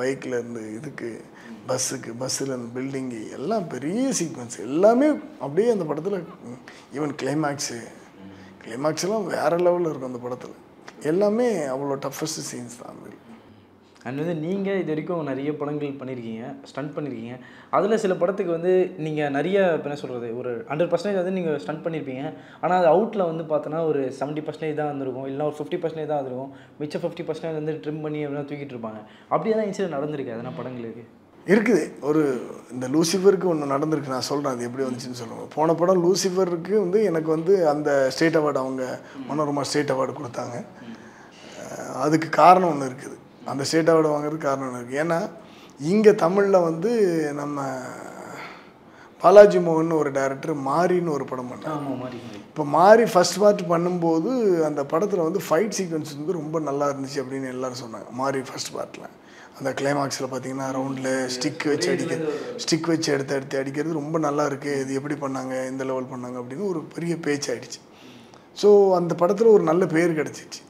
[SPEAKER 2] பைக்கில் இருந்து இதுக்கு பஸ்ஸில் பில்டிங்கு, எல்லாம் பெரிய சீக்வன்ஸ் எல்லாமே அப்படியே அந்த படத்தில். ஈவன் கிளைமேக்ஸ்லாம் வேறு லெவலில் இருக்கும் அந்த படத்தில். எல்லாமே அவ்வளோ டஃபஸ்ட் சீன்ஸ் தான் அது.
[SPEAKER 1] அண்ட் வந்து நீங்கள் இது வரைக்கும் நிறைய படங்கள் பண்ணியிருக்கீங்க, ஸ்டண்ட் பண்ணியிருக்கீங்க. அதில் சில படத்துக்கு வந்து நீங்கள் நிறைய என்ன சொல்கிறது, ஒரு 100% வந்து நீங்கள் ஸ்டண்ட் பண்ணியிருப்பீங்க. ஆனால் அது அவுட்டில் வந்து பார்த்தோன்னா ஒரு 70% தான் வந்திருக்கும், இல்லைனா ஒரு 50% தான் வந்திருக்கும். மிச்சம் 50% வந்து ட்ரிம் பண்ணி அப்படின்னா தூக்கிட்டு இருப்பாங்க. அப்படியே தான் இன்சிடென்ட் நடந்திருக்கு அதனால் படங்களுக்கு
[SPEAKER 2] இருக்குது. ஒரு இந்த லூசிஃபருக்கு ஒன்று நடந்திருக்கு, நான் சொல்கிறேன் அது எப்படி வந்துச்சுன்னு சொல்லுவேன். போன படம் லூசிஃபருக்கு வந்து எனக்கு வந்து அந்த ஸ்டேட் அவார்டு, அவங்க மனோரமா ஸ்டேட் அவார்டு கொடுத்தாங்க. அதுக்கு காரணம் ஒன்று இருக்குது. அந்த ஸ்டேட் அவார்டு வாங்குறதுக்கு காரணம் ஒன்று இருக்குது. ஏன்னா இங்கே தமிழில் வந்து நம்ம பாலாஜி மோகன் ஒரு டைரக்டர் மாரின்னு ஒரு படம் பண்ணாங்க. இப்போ மாரி ஃபஸ்ட் பார்ட் பண்ணும்போது அந்த படத்தில் வந்து ஃபைட் சீக்வன்ஸ் வந்து ரொம்ப நல்லா இருந்துச்சு அப்படின்னு எல்லோரும் சொன்னாங்க. மாரி ஃபஸ்ட் பார்ட்டில் அந்த கிளைமாக்ஸில் பார்த்தீங்கன்னா ரவுண்டில் ஸ்டிக் வச்சு எடுத்து அடிக்கிறது ரொம்ப நல்லா இருக்குது, இது எப்படி பண்ணாங்க, எந்த லெவல் பண்ணாங்க அப்படின்னு ஒரு பெரிய பேச்சு ஆகிடுச்சு. ஸோ அந்த படத்தில் ஒரு நல்ல பேர் கிடச்சிச்சு.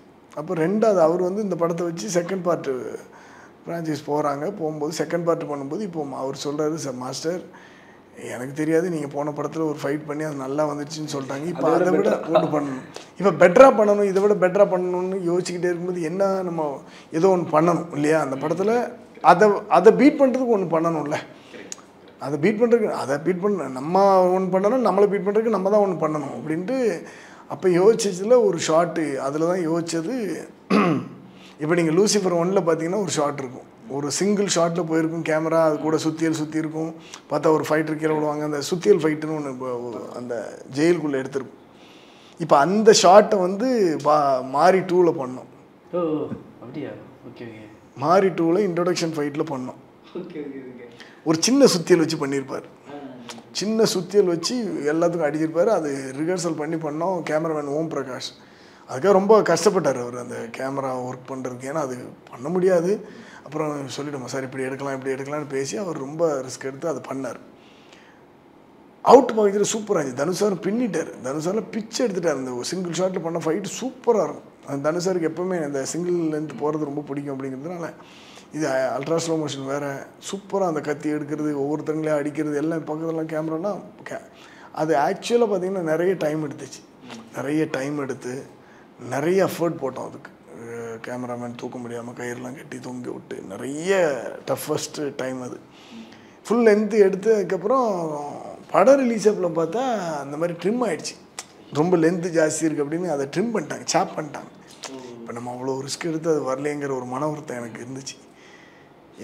[SPEAKER 2] அப்போ ரெண்டாவது அவர் வந்து இந்த படத்தை வச்சு செகண்ட் பார்ட்டு ஃப்ரான்ச்சைஸ் போகும்போது செகண்ட் பார்ட்டு பண்ணும்போது இப்போ அவர் சொல்கிறாரு, சார் மாஸ்டர் எனக்கு தெரியாது, நீங்கள் போன படத்தில் ஒரு ஃபைட் பண்ணி அது நல்லா வந்துச்சுன்னு சொல்லிட்டாங்க, இப்போ அதை விட ஒன்று பண்ணணும், இப்போ பெட்டராக பண்ணணும், இதை விட பெட்டராக பண்ணணும்னு யோசிச்சுக்கிட்டே இருக்கும்போது என்ன நம்ம ஏதோ ஒன்று பண்ணணும் இல்லையா அந்த படத்தில். அதை பீட் பண்ணுறதுக்கு ஒன்று பண்ணணும்ல, அதை பீட் பண்ண நம்ம ஒன்று பண்ணணும், நம்மளை பீட் பண்ணுறதுக்கு நம்ம தான் ஒன்று பண்ணணும் அப்படின்ட்டு அப்போ யோசிச்சதில் ஒரு ஷாட்டு அதில் தான் யோசித்தது. இப்போ நீங்கள் லூசிஃபர் 1ல் பார்த்தீங்கன்னா ஒரு ஷாட் இருக்கும், ஒரு சிங்கிள் ஷாட்டில் போயிருக்கும் கேமரா, அது கூட சுற்றி இருக்கும், பார்த்தா ஒரு ஃபைட்டர் கீழே விடுவாங்க, அந்த சுத்தியல் ஃபைட்டுன்னு ஒன்று இப்போ அந்த ஜெயிலுக்குள்ளே எடுத்துருக்கும். இப்போ அந்த ஷாட்டை வந்து மாரி 2ல் பண்ணோம். மாரி 2ல் இன்ட்ரொடக்ஷன் ஃபைட்டில் பண்ணோம். ஒரு சின்ன சுத்தியல் வச்சு பண்ணியிருப்பார், சின்ன சுத்தியல் வச்சு எல்லாத்துக்கும் அடிச்சிருப்பார். அது ரிஹர்சல் பண்ணோம். கேமராமேன் ஓம் பிரகாஷ் அதுக்காக ரொம்ப கஷ்டப்பட்டார் அவர் அந்த கேமரா ஒர்க் பண்ணுறதுக்கு. ஏன்னா அது பண்ண முடியாது. அப்புறம் சொல்லிவிடுமா சார் இப்படி எடுக்கலாம்னு பேசி அவர் ரொம்ப ரிஸ்க் எடுத்து அது பண்ணார். அவுட் பார்க்குறது சூப்பராக இருந்துச்சு. தனுஷார் பின்னிட்டார், தனுஷாரில் பிச்சு எடுத்துட்டார். அந்த சிங்கிள் ஷாட்டில் பண்ண ஃபைட்டு சூப்பராக இருக்கும். அந்த தனுஷாருக்கு எப்போவுமே அந்த சிங்கிள் லென்த் போகிறது ரொம்ப பிடிக்கும். அப்படிங்கிறதுனால இது அல்ட்ரா ஸ்லோ மோஷன் வேறு, சூப்பராக அந்த கத்தி எடுக்கிறது, ஒவ்வொருத்தங்களையும் அடிக்கிறது, எல்லாம் பக்கத்துலாம் கேமராலாம் அது ஆக்சுவலாக பார்த்திங்கன்னா நிறைய டைம் எடுத்து நிறைய எஃபர்ட் போட்டோம். அதுக்கு கேமராமேன் தூக்க முடியாமல் கயிறுலாம் கட்டி தொங்கி விட்டு நிறைய டஃபஸ்ட்டு டைம். அது ஃபுல் லென்த்து எடுத்து அதுக்கப்புறம் படம் ரிலீஸ் அப்பில் பார்த்தா அந்த மாதிரி ட்ரிம் ஆகிடுச்சு. ரொம்ப லென்த்து ஜாஸ்தி இருக்குது அப்படின்னு அதை ட்ரிம் பண்ணிட்டாங்க, சாப் பண்ணிட்டாங்க. இப்போ நம்ம அவ்வளோ ரிஸ்க் எடுத்து அது வரலேங்கிற ஒரு மன வருத்தம் எனக்கு இருந்துச்சு.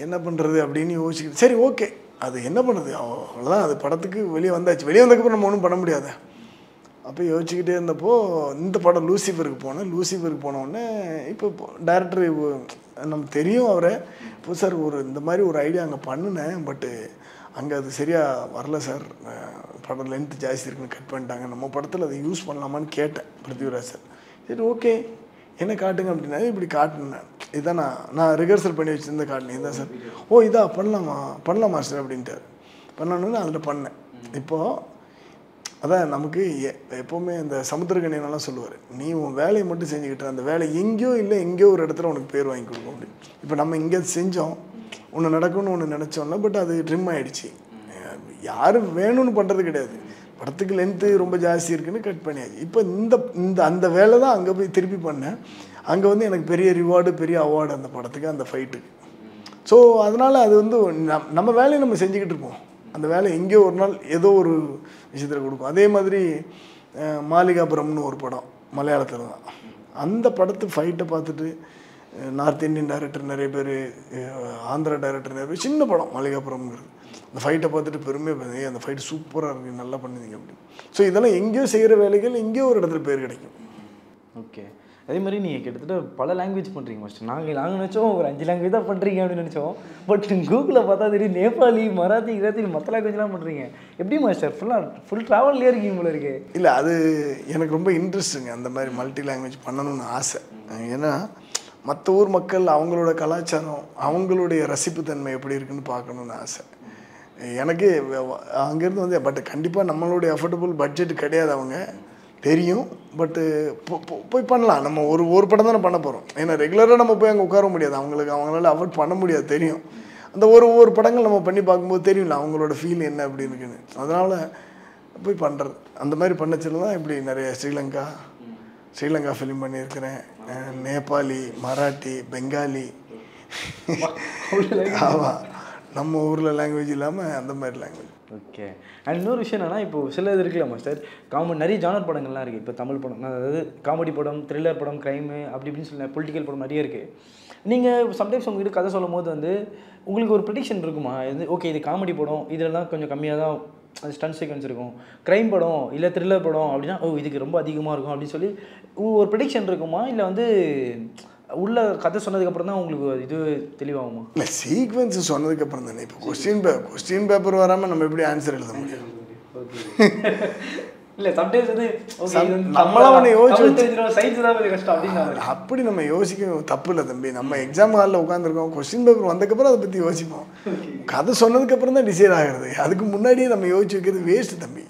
[SPEAKER 2] என்ன பண்ணுறது அப்படின்னு யோசிச்சுக்கிட்டு சரி ஓகே அது என்ன பண்ணுறது, அவ்வளோதான், அது படத்துக்கு வெளியே வந்ததுக்கப்புறம் நம்ம ஒன்றும் பண்ண முடியாது. அப்போ யோசிச்சுக்கிட்டே இருந்தப்போ இந்த படம் லூசிஃபருக்கு போனோடனே இப்போ டைரக்டர் நமக்கு தெரியும் அவரை. இப்போ சார் இந்த மாதிரி ஒரு ஐடியா அங்கே பண்ணினேன், பட்டு அங்கே அது சரியாக வரல சார், படம் லென்த்து ஜாஸ்தி இருக்குன்னு கட் பண்ணிட்டாங்க, நம்ம படத்தில் அதை யூஸ் பண்ணலாமான்னு கேட்டேன் பிருத்திவிராஜ் சார். சரி ஓகே என்ன காட்டுங்க அப்படின்னா இப்படி காட்டினேன், இதுதான் நான் ரிஹர்சல் பண்ணி வச்சுருந்த காட்டினேன், இதுதான் சார். ஓ இதா பண்ணலாமா சார் அப்படின்ட்டு பண்ணணுன்னு அதில் பண்ணேன். இப்போது அதான் நமக்கு எப்போவுமே இந்த சமுத்திரக்கணியனெல்லாம் சொல்லுவார், நீ உன் வேலையை மட்டும் செஞ்சுக்கிட்டு அந்த வேலை எங்கேயோ இல்லை எங்கேயோ ஒரு இடத்துல உனக்கு பேர் வாங்கி கொடுக்க முடியும். இப்போ நம்ம இங்கே செஞ்சோம், ஒன்று நடக்கும்னு ஒன்று நினச்சோம்ல, பட் அது ட்ரிம் ஆகிடுச்சு. யாரும் வேணும்னு பண்ணுறது கிடையாது, படத்துக்கு லென்த்து ரொம்ப ஜாஸ்தி இருக்குன்னு கட் பண்ணியாச்சு. இப்போ இந்த அந்த வேலை தான் அங்கே போய் திருப்பி பண்ணேன். அங்கே வந்து எனக்கு பெரிய ரிவார்டு பெரிய அவார்டு அந்த படத்துக்கு, அந்த ஃபைட்டுக்கு. ஸோ அதனால் அது வந்து நம்ம வேலையை நம்ம செஞ்சுக்கிட்டு இருப்போம், அந்த வேலை எங்கேயோ ஒரு நாள் ஏதோ ஒரு விஷயத்தில் கொடுக்கும். அதே மாதிரி மாளிகாபுரம்னு ஒரு படம் மலையாளத்தில் தான், அந்த படத்து ஃபைட்டை பார்த்துட்டு நார்த் இந்தியன் டைரக்டர் நிறைய பேர், ஆந்திரா டைரக்டர் நிறைய பேர், சின்ன படம் மாளிகாபுரம்ங்கிறது, அந்த ஃபைட்டை பார்த்துட்டு பெருமையாக அந்த ஃபைட்டு சூப்பராக இருக்குது, நல்லா பண்ணுவீங்க அப்படின்னு. ஸோ இதெல்லாம் எங்கேயோ செய்கிற வேலைகள் எங்கேயோ ஒரு இடத்துல பேர் கிடைக்கும்.
[SPEAKER 1] ஓகே, அதே மாதிரி நீங்கள் கிட்டத்தட்ட பல லாங்குவேஜ் பண்ணுறீங்க மாஸ்டர். நாங்கள் நினச்சோம் ஒரு 5 லாங்குவேஜ் தான் பண்ணுறீங்க அப்படின்னு நினச்சோம். பட் கூகுளில் பார்த்தா தெரியும் நேபாளி, மராத்தி, கிராத்தி, மற்ற லாங்குவேஜ்லாம் பண்ணுறீங்க. எப்படி மாஸ்டர் ஃபுல் ட்ராவல்லே இருக்கீங்க போல இருக்கு?
[SPEAKER 2] இல்லை, அது எனக்கு ரொம்ப இன்ட்ரெஸ்ட்டுங்க, அந்த மாதிரி மல்டி லாங்குவேஜ் பண்ணணும்னு ஆசை. ஏன்னா மற்ற ஊர் மக்கள் அவங்களோட கலாச்சாரம் அவங்களுடைய ரசிப்புத்தன்மை எப்படி இருக்குன்னு பார்க்கணுன்னு ஆசை எனக்கு. அங்கேருந்து வந்து பட் கண்டிப்பாக நம்மளுடைய அஃபோர்டபுள் பட்ஜெட் கிடையாது, அவங்க தெரியும். பட்டு போய் பண்ணலாம், நம்ம ஒரு படம் தானே பண்ண போகிறோம். ஏன்னா ரெகுலராக நம்ம போய் அங்கே உட்கார முடியாது, அவங்களால அஃபோர்ட் பண்ண முடியாது, தெரியும். அந்த ஒரு படங்கள் நம்ம பண்ணி பார்க்கும்போது தெரியும்ல அவங்களோட ஃபீல் என்ன அப்படி இருக்குன்னு. அதனால் போய் பண்ணுறது, அந்த மாதிரி பண்ணச்சில் தான் இப்படி நிறைய ஸ்ரீலங்கா ஃபிலிம் பண்ணியிருக்கிறேன், நேபாளி, மராட்டி, பெங்காலி. ஆமாம், நம்ம ஊரில் லாங்குவேஜ் இல்லாமல் அந்த மாதிரி லாங்குவேஜ்.
[SPEAKER 1] ஓகே, அண்ட் இன்னொரு விஷயம் என்னன்னா, இப்போது சில இது இருக்குல்ல மாஸ்டர், நிறைய ஜானர் படங்கள்லாம் இருக்குது. இப்போ தமிழ் படம், அதாவது காமெடி படம், த்ரில்லர் படம், க்ரைமு அப்படி இப்படின்னு சொல்ல, பொலிட்டிக்கல் படம் நிறைய இருக்குது. நீங்கள் சம்டைம்ஸ் உங்கள்கிட்ட கதை சொல்லும் போது வந்து உங்களுக்கு ஒரு ப்ரெடிக்ஷன் இருக்குமா? ஓகே இது காமெடி படம், இதெல்லாம் கொஞ்சம் கம்மியாக தான் ஸ்டன் சீக்வன்ஸ் இருக்கும், க்ரைம் படம் இல்லை த்ரில்லர் படம் அப்படின்னா இதுக்கு ரொம்ப அதிகமாக இருக்கும் அப்படின்னு சொல்லி ஒரு ப்ரெடிக்ஷன் இருக்குமா? இல்லை வந்து உள்ள கதை சொன்னதுக்கப்புறம் தான் உங்களுக்கு இது தெளிவாகுமா?
[SPEAKER 2] இல்லை, சீக்வன்ஸ் சொன்னதுக்கப்புறம் தானே. இப்போ கொஸ்டின் பேப்பர் வராமல் நம்ம எப்படி ஆன்சர் எழுத முடியும்?
[SPEAKER 1] இல்லை சம்டைம்ஸ் வந்து
[SPEAKER 2] நம்மளாம் ஒன்று யோசிச்சு
[SPEAKER 1] அப்படி
[SPEAKER 2] நம்ம யோசிக்க தப்பு இல்லை தம்பி. நம்ம எக்ஸாம் ஹாலில் உட்காந்துருக்கோம், கொஸ்டின் பேப்பர் வந்ததுக்கப்புறம் அதை பற்றி யோசிப்போம். கதை சொன்னதுக்கப்புறம் தான் டிசைட் ஆகிறது. அதுக்கு முன்னாடியே நம்ம யோசிச்சு வைக்கிறது வேஸ்ட்டு தம்பி.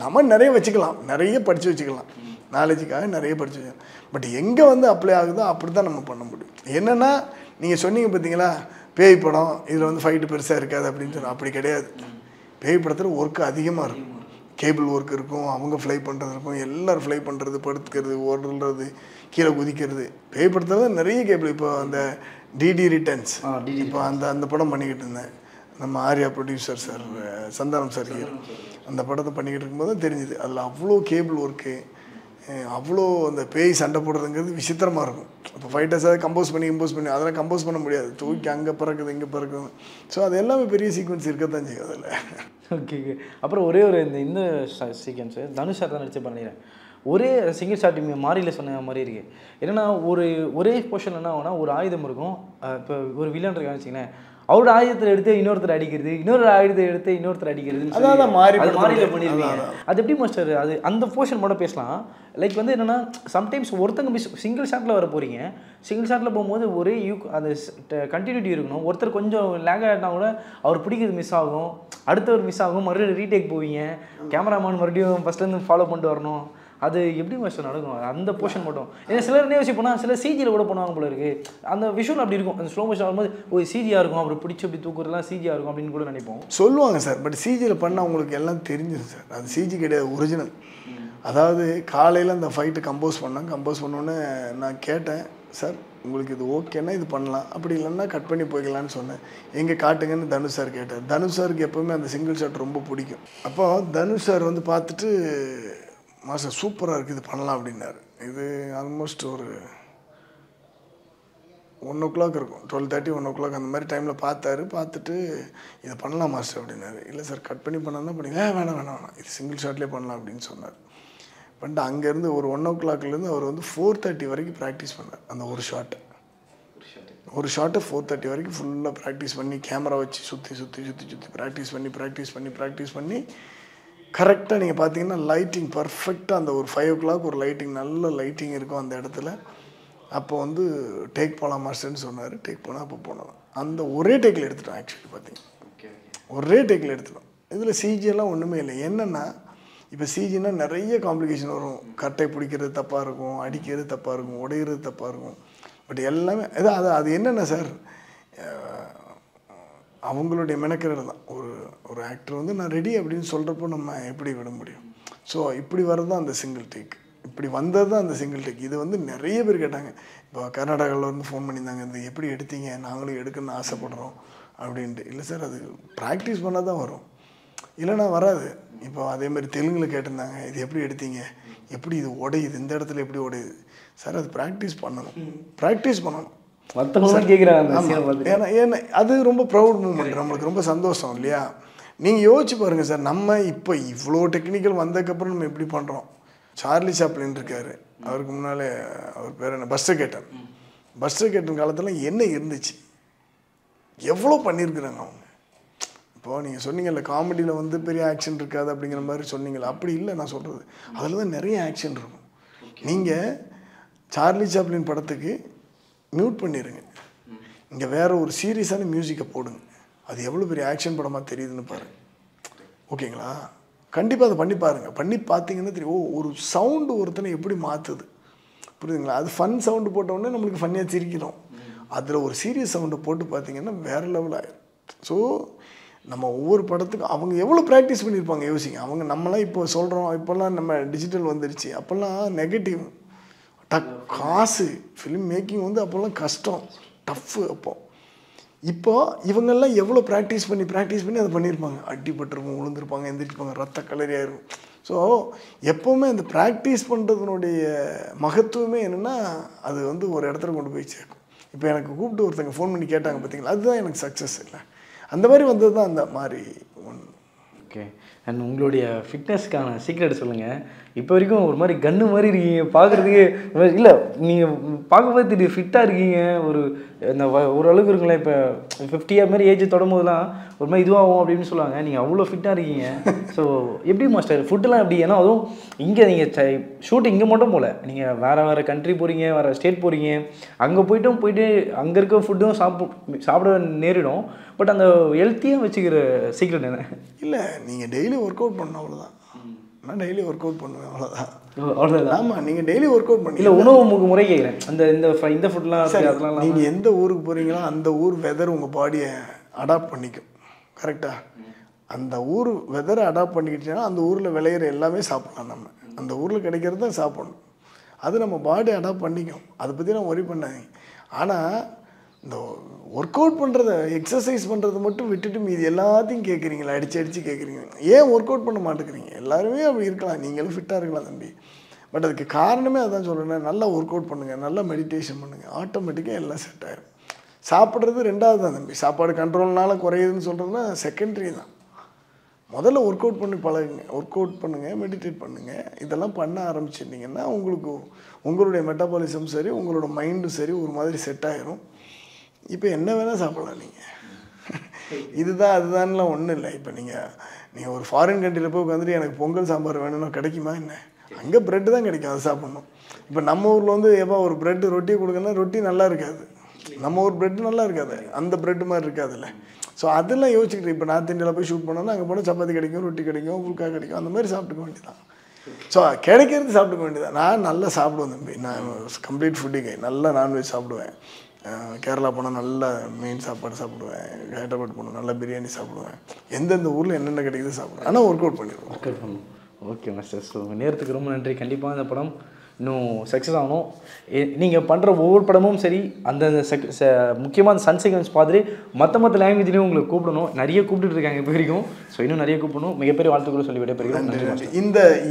[SPEAKER 2] நம்ம நிறைய வச்சுக்கலாம், நிறைய படித்து வச்சுக்கலாம், நாலேஜுக்காக நிறைய படித்து வச்சுக்கலாம். பட் எங்கே வந்து அப்ளை ஆகுதோ அப்படி தான் நம்ம பண்ண முடியும். என்னென்னா நீங்கள் சொன்னீங்க பார்த்தீங்களா, பேய் படம் இதில் வந்து ஃபைட்டு பெருசாக இருக்காது அப்படின்னு சொன்னால் அப்படி கிடையாது. பேய் படத்தில் ஒர்க்கு அதிகமாக இருக்கும், கேபிள் ஒர்க் இருக்கும், அவங்க ஃப்ளை பண்ணுறது இருக்கும், எல்லோரும் ஃப்ளை பண்ணுறது, படுத்துக்கிறது, ஓடுறது, கீழே குதிக்கிறது. பேய் படத்தில் நிறைய கேபிள். இப்போ அந்த டிடி ரிட்டர்ன்ஸ், இப்போ அந்த படம் பண்ணிக்கிட்டு இருந்தேன், நம்ம Arya producer sir, Santhanam sir hero, அந்த படத்தை பண்ணிக்கிட்டு இருக்கும்போது தெரிஞ்சுது அதில் அவ்வளோ கேபிள் ஒர்க்கு, அவ்வளோ அந்த பேய் சண்டை போடுறதுங்கிறது விசித்திரமாக இருக்கும். இப்போ ஃபைட்டர்ஸாக கம்போஸ் பண்ணி அதெல்லாம் கம்போஸ் பண்ண முடியாது, தூக்கி அங்கே பறக்குது இங்கே பறக்குது. ஸோ அது எல்லாமே பெரிய சீக்வன்ஸ் இருக்கத்தான் செய்யும் அதில்.
[SPEAKER 1] ஓகே, அப்புறம் ஒரே ஒரு இந்த சீக்வன்ஸு தனுஷ் சார் தான் நடிச்சு பண்ணிடுறேன். ஒரே சிங்கிள் ஷாட் மாறியில் சொன்ன மாதிரி இருக்குது. என்னென்னா ஒரே போர்ஷன் என்ன ஆகுனா, ஒரு ஆயுதம் இருக்கும், இப்போ ஒரு வில்லன் இருக்கான்னு வச்சுங்களேன், அவரோட ஆயுதத்தை எடுத்து இன்னொருத்தர் அடிக்கிறது, இன்னொரு ஆயுதத்தை எடுத்து இன்னொருத்தர் அடிக்கிறது, அது மாறியில் பண்ணிடுவீங்க. அது எப்படி மாஸ்டர்? அது அந்த போர்ஷன் மட்டும் பேசலாம். லைக் வந்து என்னென்னா, சம்டைம்ஸ் ஒருத்தங்க சிங்கிள் ஷாட்டில் வர போகிறீங்க, சிங்கிள் ஷாட்டில் போகும்போது ஒரே அந்த கண்டினியூட்டி இருக்கணும். ஒருத்தர் கொஞ்சம் லேக் ஆகிட்டா கூட அவர் பிடிக்கிறது மிஸ் ஆகும், அடுத்தவர் மிஸ் ஆகும், மறுபடியும் ரீடேக் போவீங்க, கேமராமேன் மறுபடியும் ஃபஸ்ட்லேருந்து ஃபாலோ பண்ணிட்டு வரணும். அது எப்படி மாஸ்டர் நடக்கும் அந்த போர்ஷன் மட்டும்? ஏன்னா சிலர் என்ன யோசிச்சு போனால் சில சிஜியில் கூட பண்ணுவாங்க போல இருக்குது. அந்த விஷுவல் அப்படி இருக்கும், அந்த ஸ்லோ மோஷன் வரும்போது ஒரு சிஜியாக இருக்கும், அப்புறம் பிடிச்சி அப்படி தூக்குறதுலாம் சிஜியாக இருக்கும் அப்படின்னு கூட நினைப்போம்.
[SPEAKER 2] சொல்லுவாங்க சார், பட் சிஜியில் பண்ணால் அவங்களுக்கு எல்லாம் தெரிஞ்சிடும் சார், அது சிஜி கிடையாது, ஒரிஜினல். அதாவது காலையில் அந்த ஃபைட்டு கம்போஸ் பண்ணோன்னே நான் கேட்டேன், சார் உங்களுக்கு இது ஓகேன்னா இது பண்ணலாம், அப்படி இல்லைன்னா கட் பண்ணி போய்க்கலான்னு சொன்னேன். எங்கே காட்டுங்கன்னு தனுஷ் சார் கேட்டார். தனுஷ் சாருக்கு எப்போவுமே அந்த சிங்கிள் ஷாட் ரொம்ப பிடிக்கும். அப்போ தனுஷ் சார் வந்து பார்த்துட்டு, மாஸ்டர் சூப்பராக இருக்குது, இது பண்ணலாம் அப்படின்னாரு. இது ஆல்மோஸ்ட் ஒரு 1 o'clock இருக்கும், 12:30 1 o'clock அந்த மாதிரி டைமில் பார்த்துட்டு இதை பண்ணலாம் மாஸ்டர் அப்படின்னாரு. இல்லை சார் கட் பண்ணி பண்ணால் பண்ணி வேணாம் இது சிங்கிள் ஷாட்லேயே பண்ணலாம் அப்படின்னு சொன்னார். பண்ணிட்டு அங்கேருந்து ஒரு 1 o'clockலேருந்து அவர் வந்து 4:30 வரைக்கும் ப்ராக்டிஸ் பண்ணார். அந்த ஒரு ஷாட்டை 4:30 வரைக்கும் ஃபுல்லாக ப்ராக்டிஸ் பண்ணி, கேமரா வச்சு சுற்றி ப்ராக்டிஸ் பண்ணி கரெக்டாக நீங்கள் பார்த்தீங்கன்னா லைட்டிங் பர்ஃபெக்டாக அந்த ஒரு 5 o'clock ஒரு லைட்டிங், நல்ல லைட்டிங் இருக்கும் அந்த இடத்துல. அப்போ வந்து டேக் போகலாம் மாஸ்டர்னு சொன்னார். டேக் போனால் அப்போ போனோம். அந்த ஒரே டேக்கில் எடுத்துட்டோம். ஆக்சுவலி பார்த்தீங்கன்னா ஒரே டேக்கில் எடுத்துட்டோம். இதில் சிஜியெல்லாம் ஒன்றுமே இல்லை. என்னென்னா இப்போ சிஜின்னா நிறைய காம்ப்ளிகேஷன் வரும். கட்டை பிடிக்கிறது தப்பாக இருக்கும், அடிக்கிறது தப்பாக இருக்கும், உடையிறது தப்பாக இருக்கும். பட் எல்லாமே அது என்னென்ன சார், அவங்களுடைய மெனக்கிறது தான். ஒரு ஆக்டர் வந்து நான் ரெடி அப்படின்னு சொல்கிறப்போ நம்ம எப்படி விட முடியும்? ஸோ இப்படி வர்றது தான் அந்த சிங்கிள் டேக், இப்படி வந்தது தான் அந்த சிங்கிள் டேக். இது வந்து நிறைய பேர் கேட்டாங்க. இப்போ கர்நாடகாவில் வந்து ஃபோன் பண்ணியிருந்தாங்க, இந்த எப்படி எடுத்தீங்க, நாங்களும் எடுக்கணும்னு ஆசைப்படுறோம் அப்படின்ட்டு. இல்லை சார், அது ப்ராக்டிஸ் பண்ணால் தான் வரும், இல்லைனா வராது. இப்போ அதேமாதிரி தெலுங்கில் கேட்டிருந்தாங்க, இது எப்படி எடுத்தீங்க, எப்படி இது உடையுது, இந்த இடத்துல எப்படி உடையுது. சார் அது ப்ராக்டிஸ் பண்ணணும், ப்ராக்டிஸ் பண்ணணும்.
[SPEAKER 1] மற்றவங்க கேட்குறாங்க.
[SPEAKER 2] ஏன்னா அது ரொம்ப ப்ரௌட் மூமெண்ட், நம்மளுக்கு ரொம்ப சந்தோஷம் இல்லையா? நீங்கள் யோசிச்சு பாருங்கள் சார், நம்ம இப்போ இவ்வளோ டெக்னிக்கல் வந்ததுக்கப்புறம் நம்ம எப்படி பண்ணுறோம். சார்லி சாப்ளின் இருக்கார், அவருக்கு முன்னாலே அவர் பேர் என்ன, பஸ்டர் கேட்டன் காலத்தில் என்ன இருந்துச்சு, எவ்வளோ பண்ணியிருக்கிறாங்க அவங்க. இப்போது நீங்கள் சொன்னீங்கல்ல காமெடியில் வந்து பெரிய ஆக்ஷன் இருக்காது அப்படிங்கிற மாதிரி சொன்னீங்களா, அப்படி இல்லை. நான் சொல்கிறது அதில் தான் நிறைய ஆக்ஷன் இருக்கும். நீங்கள் சார்லி சாப்ளின் படத்துக்கு மியூட் பண்ணிடுங்க, இங்கே வேறு ஒரு சீரியஸான மியூசிக்கை போடுங்க, அது எவ்வளோ பெரிய ஆக்ஷன் படமாக தெரியுதுன்னு பாருங்கள். ஓகேங்களா? கண்டிப்பாக அதை பண்ணி பாருங்கள். பண்ணி பார்த்தீங்கன்னா தெரியும், ஒரு சவுண்டு ஒருத்தனை எப்படி மாற்றுது, புரியுதுங்களா? அது ஃபன் சவுண்டு போட்டோடனே நம்மளுக்கு ஃபன்னியாக சிரிக்கிறோம். அதில் ஒரு சீரியஸ் சவுண்டை போட்டு பார்த்தீங்கன்னா வேறு லெவல் ஆகிடும். ஸோ நம்ம ஒவ்வொரு படத்துக்கும் அவங்க எவ்வளோ ப்ராக்டிஸ் பண்ணியிருப்பாங்க யோசிங்க. அவங்க நம்மளாம் இப்போ சொல்கிறோம், இப்போல்லாம் நம்ம டிஜிட்டல் வந்துருச்சு, அப்போல்லாம் நெகட்டிவ் காசு ஃபிலிம் மேக்கிங் வந்து அப்போல்லாம் கஷ்டம், டஃப்பு. இப்போ இவங்கெல்லாம் எவ்வளோ ப்ராக்டிஸ் பண்ணி அதை பண்ணியிருப்பாங்க. அடிபட்டிருக்கும், விழுந்திருப்பாங்க, எந்திரிப்பாங்க, ரத்த கலரியாயிருக்கும். ஸோ எப்போவுமே அந்த ப்ராக்டிஸ் பண்ணுறதுனுடைய மகத்துவமே என்னென்னா, அது வந்து ஒரு இடத்துல கொண்டு போய் சேர்க்கும். இப்போ எனக்கு கூப்பிட்டு ஒருத்தங்க ஃபோன் பண்ணி கேட்டாங்க பார்த்தீங்களா, அதுதான் எனக்கு சக்ஸஸ். இல்லை அந்த மாதிரி வந்தது தான் அந்த மாதிரி ஒன்று.
[SPEAKER 1] ஓகே. அண்ட் உங்களுடைய ஃபிட்னஸ்க்கான சீக்ரெட் சொல்லுங்கள். இப்போ வரைக்கும் ஒரு மாதிரி கன்று மாதிரி இருக்கீங்க பார்க்குறதுக்கு. இல்லை, நீங்கள் பார்க்கும்போது தெரியும் ஃபிட்டாக இருக்கீங்க. இந்த ஓரளவுக்கு இருக்குங்களா, இப்போ 50 மாதிரி ஏஜ் தொடரும்போதுலாம் ஒரு மாதிரி இதுவாகும் அப்படின்னு சொல்லுவாங்க. நீங்கள் அவ்வளோ ஃபிட்டாக இருக்கீங்க. ஸோ எப்படி மாஸ்டர் ஃபுட்டெல்லாம் எப்படி? ஏன்னா அதுவும் இங்கே நீங்கள் ஷூட் இங்கே மட்டும் போகல, நீங்கள் வேறு கண்ட்ரி போகிறீங்க, வேறு ஸ்டேட் போகிறீங்க. அங்கே போயிட்டு அங்கே இருக்க ஃபுட்டும் சாப்பிட நேரிடும். பட் அந்த ஹெல்த்தியாக வச்சுக்கிற சீக்ரெட் என்ன?
[SPEAKER 2] இல்லை, நீங்கள் டெய்லி ஒர்க் அவுட் பண்ணணும், அவ்வளோதான். நான் டெய்லி ஒர்க் அவுட் பண்ணுவேன், அவ்வளோதான். ஆமாம், நீங்கள் டெய்லி ஒர்க் அவுட் பண்ணி.
[SPEAKER 1] இல்லை, உணவு முறை கேட்குறேன். இந்த ஃபுட்லாம் அதெல்லாம்
[SPEAKER 2] நீங்கள் எந்த ஊருக்கு போகிறீங்களோ அந்த ஊர் வெதர் உங்கள் பாடியை அடாப்ட் பண்ணிக்கும். கரெக்டாக? அந்த ஊர் வெதரை அடாப்ட் பண்ணிக்கிட்டீங்கன்னா அந்த ஊரில் விளையிற எல்லாமே சாப்பிட்லாம். நம்ம அந்த ஊரில் கிடைக்கிறது தான் சாப்பிடணும். அது நம்ம பாடி அடாப்ட் பண்ணிக்கும். அதை பற்றி நான் ஒரி பண்ணாதீங்க. ஆனால் இந்த ஒர்க் அவுட் பண்ணுறத, எக்ஸசைஸ் பண்ணுறதை மட்டும் விட்டுட்டு மீது எல்லாத்தையும் கேட்குறீங்களா, அடித்து கேட்குறீங்க. ஏன் ஒர்க் அவுட் பண்ண மாட்டேங்கிறீங்க? எல்லாருமே அப்படி இருக்கலாம், நீங்களும் ஃபிட்டாக இருக்கலாம் தம்பி. பட் அதுக்கு காரணமே அதான் சொல்கிறேன், நல்லா ஒர்க் அவுட் பண்ணுங்கள், நல்லா மெடிடேஷன் பண்ணுங்கள், ஆட்டோமேட்டிக்காக எல்லாம் செட் ஆகிடும். சாப்பிட்றது ரெண்டாவது தான் தம்பி. சாப்பாடு கண்ட்ரோல்னால குறையுதுன்னு சொல்கிறதுனா செகண்டரி தான். முதல்ல ஒர்க் அவுட் பண்ணி பழகுங்க, ஒர்க் அவுட் பண்ணுங்கள், மெடிடேட் பண்ணுங்கள். இதெல்லாம் பண்ண ஆரம்பிச்சிட்டிங்கன்னா உங்களுக்கு உங்களுடைய மெட்டபாலிசம் சரி, உங்களோட மைண்டும் சரி ஒரு மாதிரி செட் ஆகிரும். இப்போ என்ன வேணால் சாப்பிட்லாம். நீங்கள் இதுதான் அதுதான்லாம் ஒன்றும் இல்லை. இப்போ நீங்கள் ஒரு ஃபாரின் கண்ட்ரியில் போய் உட்காந்துட்டு எனக்கு பொங்கல் சாம்பார் வேணும்னா கிடைக்குமா என்ன? அங்கே ப்ரெட்டு தான் கிடைக்கும், அதை சாப்பிட்ணும். இப்போ நம்ம ஊரில் வந்து எப்போ ஒரு ப்ரெட்டு ரொட்டி கொடுக்கணும்னா ரொட்டி நல்லா இருக்காது, நம்ம ஊர் ப்ரெட்டு நல்லா இருக்காது, அந்த ப்ரெட்டு மாதிரி இருக்காதுல்ல. ஸோ அதெல்லாம் யோசிச்சுக்கிட்டு இப்போ நார்த் இந்தியாவில் போய் ஷூட் பண்ணோன்னா அங்கே போனால் சப்பாத்தி கிடைக்கும், ரொட்டி கிடைக்கும், புல்கா கிடைக்கும், அந்த மாதிரி சாப்பிட்டுக்க வேண்டியதான். ஸோ கிடைக்கிறது சாப்பிட்டுக்க வேண்டியதான். நான் நல்லா சாப்பிடுவேன் தம்பி, நான் கம்ப்ளீட் ஃபுட்டிங், நல்லா நான்வெஜ் சாப்பிடுவேன். கேரளா போனால் நல்லா மீன் சாப்பாடு சாப்பிடுவேன், ஹைதராபாத் போனால் நல்லா பிரியாணி சாப்பிடுவேன். எந்தெந்த ஊரில் என்னென்ன கிடைக்குது சாப்பிடுவேன். ஆனால் ஒர்க் அவுட் பண்ணிடுவோம்.
[SPEAKER 1] Okay master. ஸோ நேரத்துக்கு ரொம்ப நன்றி. கண்டிப்பாக இந்த படம் இன்னும் சக்ஸஸ் ஆகணும். நீங்கள் பண்ணுற ஒவ்வொரு படமும் சரி, அந்தந்த முக்கியமாக அந்த சன் சீக்வன்ஸ் பார்த்துட்டு மற்ற லாங்குவேஜ்லேயும் உங்களுக்கு கூப்பிடணும். நிறைய கூப்பிட்டு இருக்காங்க இப்போ வரைக்கும். ஸோ இன்னும் நிறைய கூப்பிடணும். மிகப்பெரிய வாழ்த்துக்களை சொல்லி விடைபெறுகிறேன். நன்றி.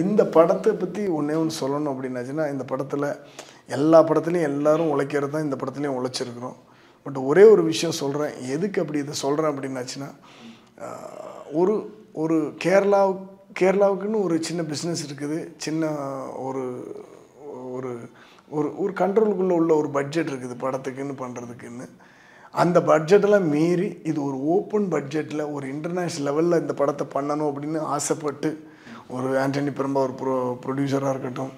[SPEAKER 2] இந்த படத்தை பற்றி ஒன்றே ஒன்று சொல்லணும் அப்படின்னாச்சுன்னா, இந்த படத்தில் எல்லா படத்துலையும் எல்லோரும் உழைக்கிறது தான் இந்த படத்துலையும் உழைச்சிருக்கிறோம். பட் ஒரே ஒரு விஷயம் சொல்கிறேன். எதுக்கு அப்படி இதை சொல்கிறேன் அப்படின்னாச்சுன்னா, ஒரு கேரளாவுக்குன்னு ஒரு சின்ன பிஸ்னஸ் இருக்குது, சின்ன ஒரு ஒரு ஒரு கண்ட்ரோலுக்குள்ளே உள்ள ஒரு பட்ஜெட் இருக்குது படத்துக்குன்னு பண்ணுறதுக்குன்னு. அந்த பட்ஜெட்டெல்லாம் மீறி இது ஒரு ஓப்பன் பட்ஜெட்டில் ஒரு இன்டர்நேஷ்னல் லெவலில் இந்த படத்தை பண்ணணும் அப்படின்னு ஆசைப்பட்டு ஒரு ஆண்டனி பெரும்பா ஒரு ப்ரொடியூசராக இருக்கட்டும்,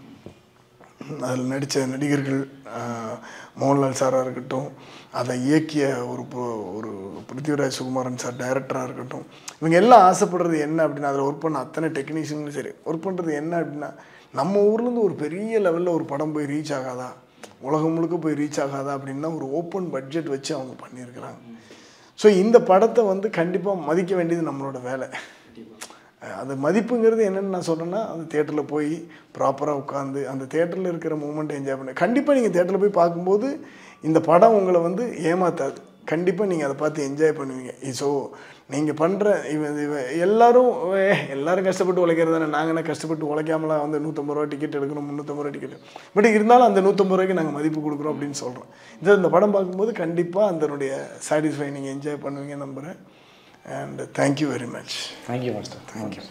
[SPEAKER 2] அதில் நடித்த நடிகர்கள், மோகன்லால் சாராக இருக்கட்டும், அதை இயக்கிய ஒரு பிருத்திவிராஜ் சுகுமாரன் சார் டைரக்டராக இருக்கட்டும், இவங்க எல்லாம் ஆசைப்படுறது என்ன அப்படின்னா, அதில் ஒர்க் பண்ண அத்தனை டெக்னீஷியனும் சரி ஒர்க் பண்ணுறது என்ன அப்படின்னா, நம்ம ஊர்லேருந்து ஒரு பெரிய லெவலில் ஒரு படம் போய் ரீச் ஆகாதா, உலகம் முழுக்க போய் ரீச் ஆகாதா அப்படின்னா ஒரு ஓப்பன் பட்ஜெட் வச்சு அவங்க பண்ணியிருக்கிறாங்க. ஸோ இந்த படத்தை வந்து கண்டிப்பாக மதிக்க வேண்டியது நம்மளோட வேலை. அது மதிப்புங்கிறது என்னென்னு நான் சொல்கிறேன்னா, அந்த தேட்டரில் போய் ப்ராப்பராக உட்காந்து அந்த தேட்டரில் இருக்கிற மூமெண்ட்டை என்ஜாய் பண்ண. கண்டிப்பாக நீங்கள் தேட்டரில் போய் பார்க்கும்போது இந்த படம் உங்களை வந்து ஏமாற்றாது. கண்டிப்பாக நீங்கள் அதை பார்த்து என்ஜாய் பண்ணுவீங்க. ஸோ நீங்கள் பண்ணுற எல்லோரும் கஷ்டப்பட்டு உழைக்கிறது தானே. நாங்கள் என்ன கஷ்டப்பட்டு உழைக்காமலாம் வந்து 150 ரூபா டிக்கெட் எடுக்கணும், 350 ரூபா டிக்கெட். பட் இருந்தாலும் அந்த 150 ரூபாய்க்கு நாங்கள் மதிப்பு கொடுக்குறோம் அப்படின்னு சொல்கிறோம். இந்த படம் பார்க்கும்போது கண்டிப்பாக அதனுடைய சாட்டிஸ்ஃபை நீங்கள் என்ஜாய் பண்ணுவீங்க நம்புகிறேன். And thank you very much.
[SPEAKER 1] Thank you, Master.
[SPEAKER 2] Thank you.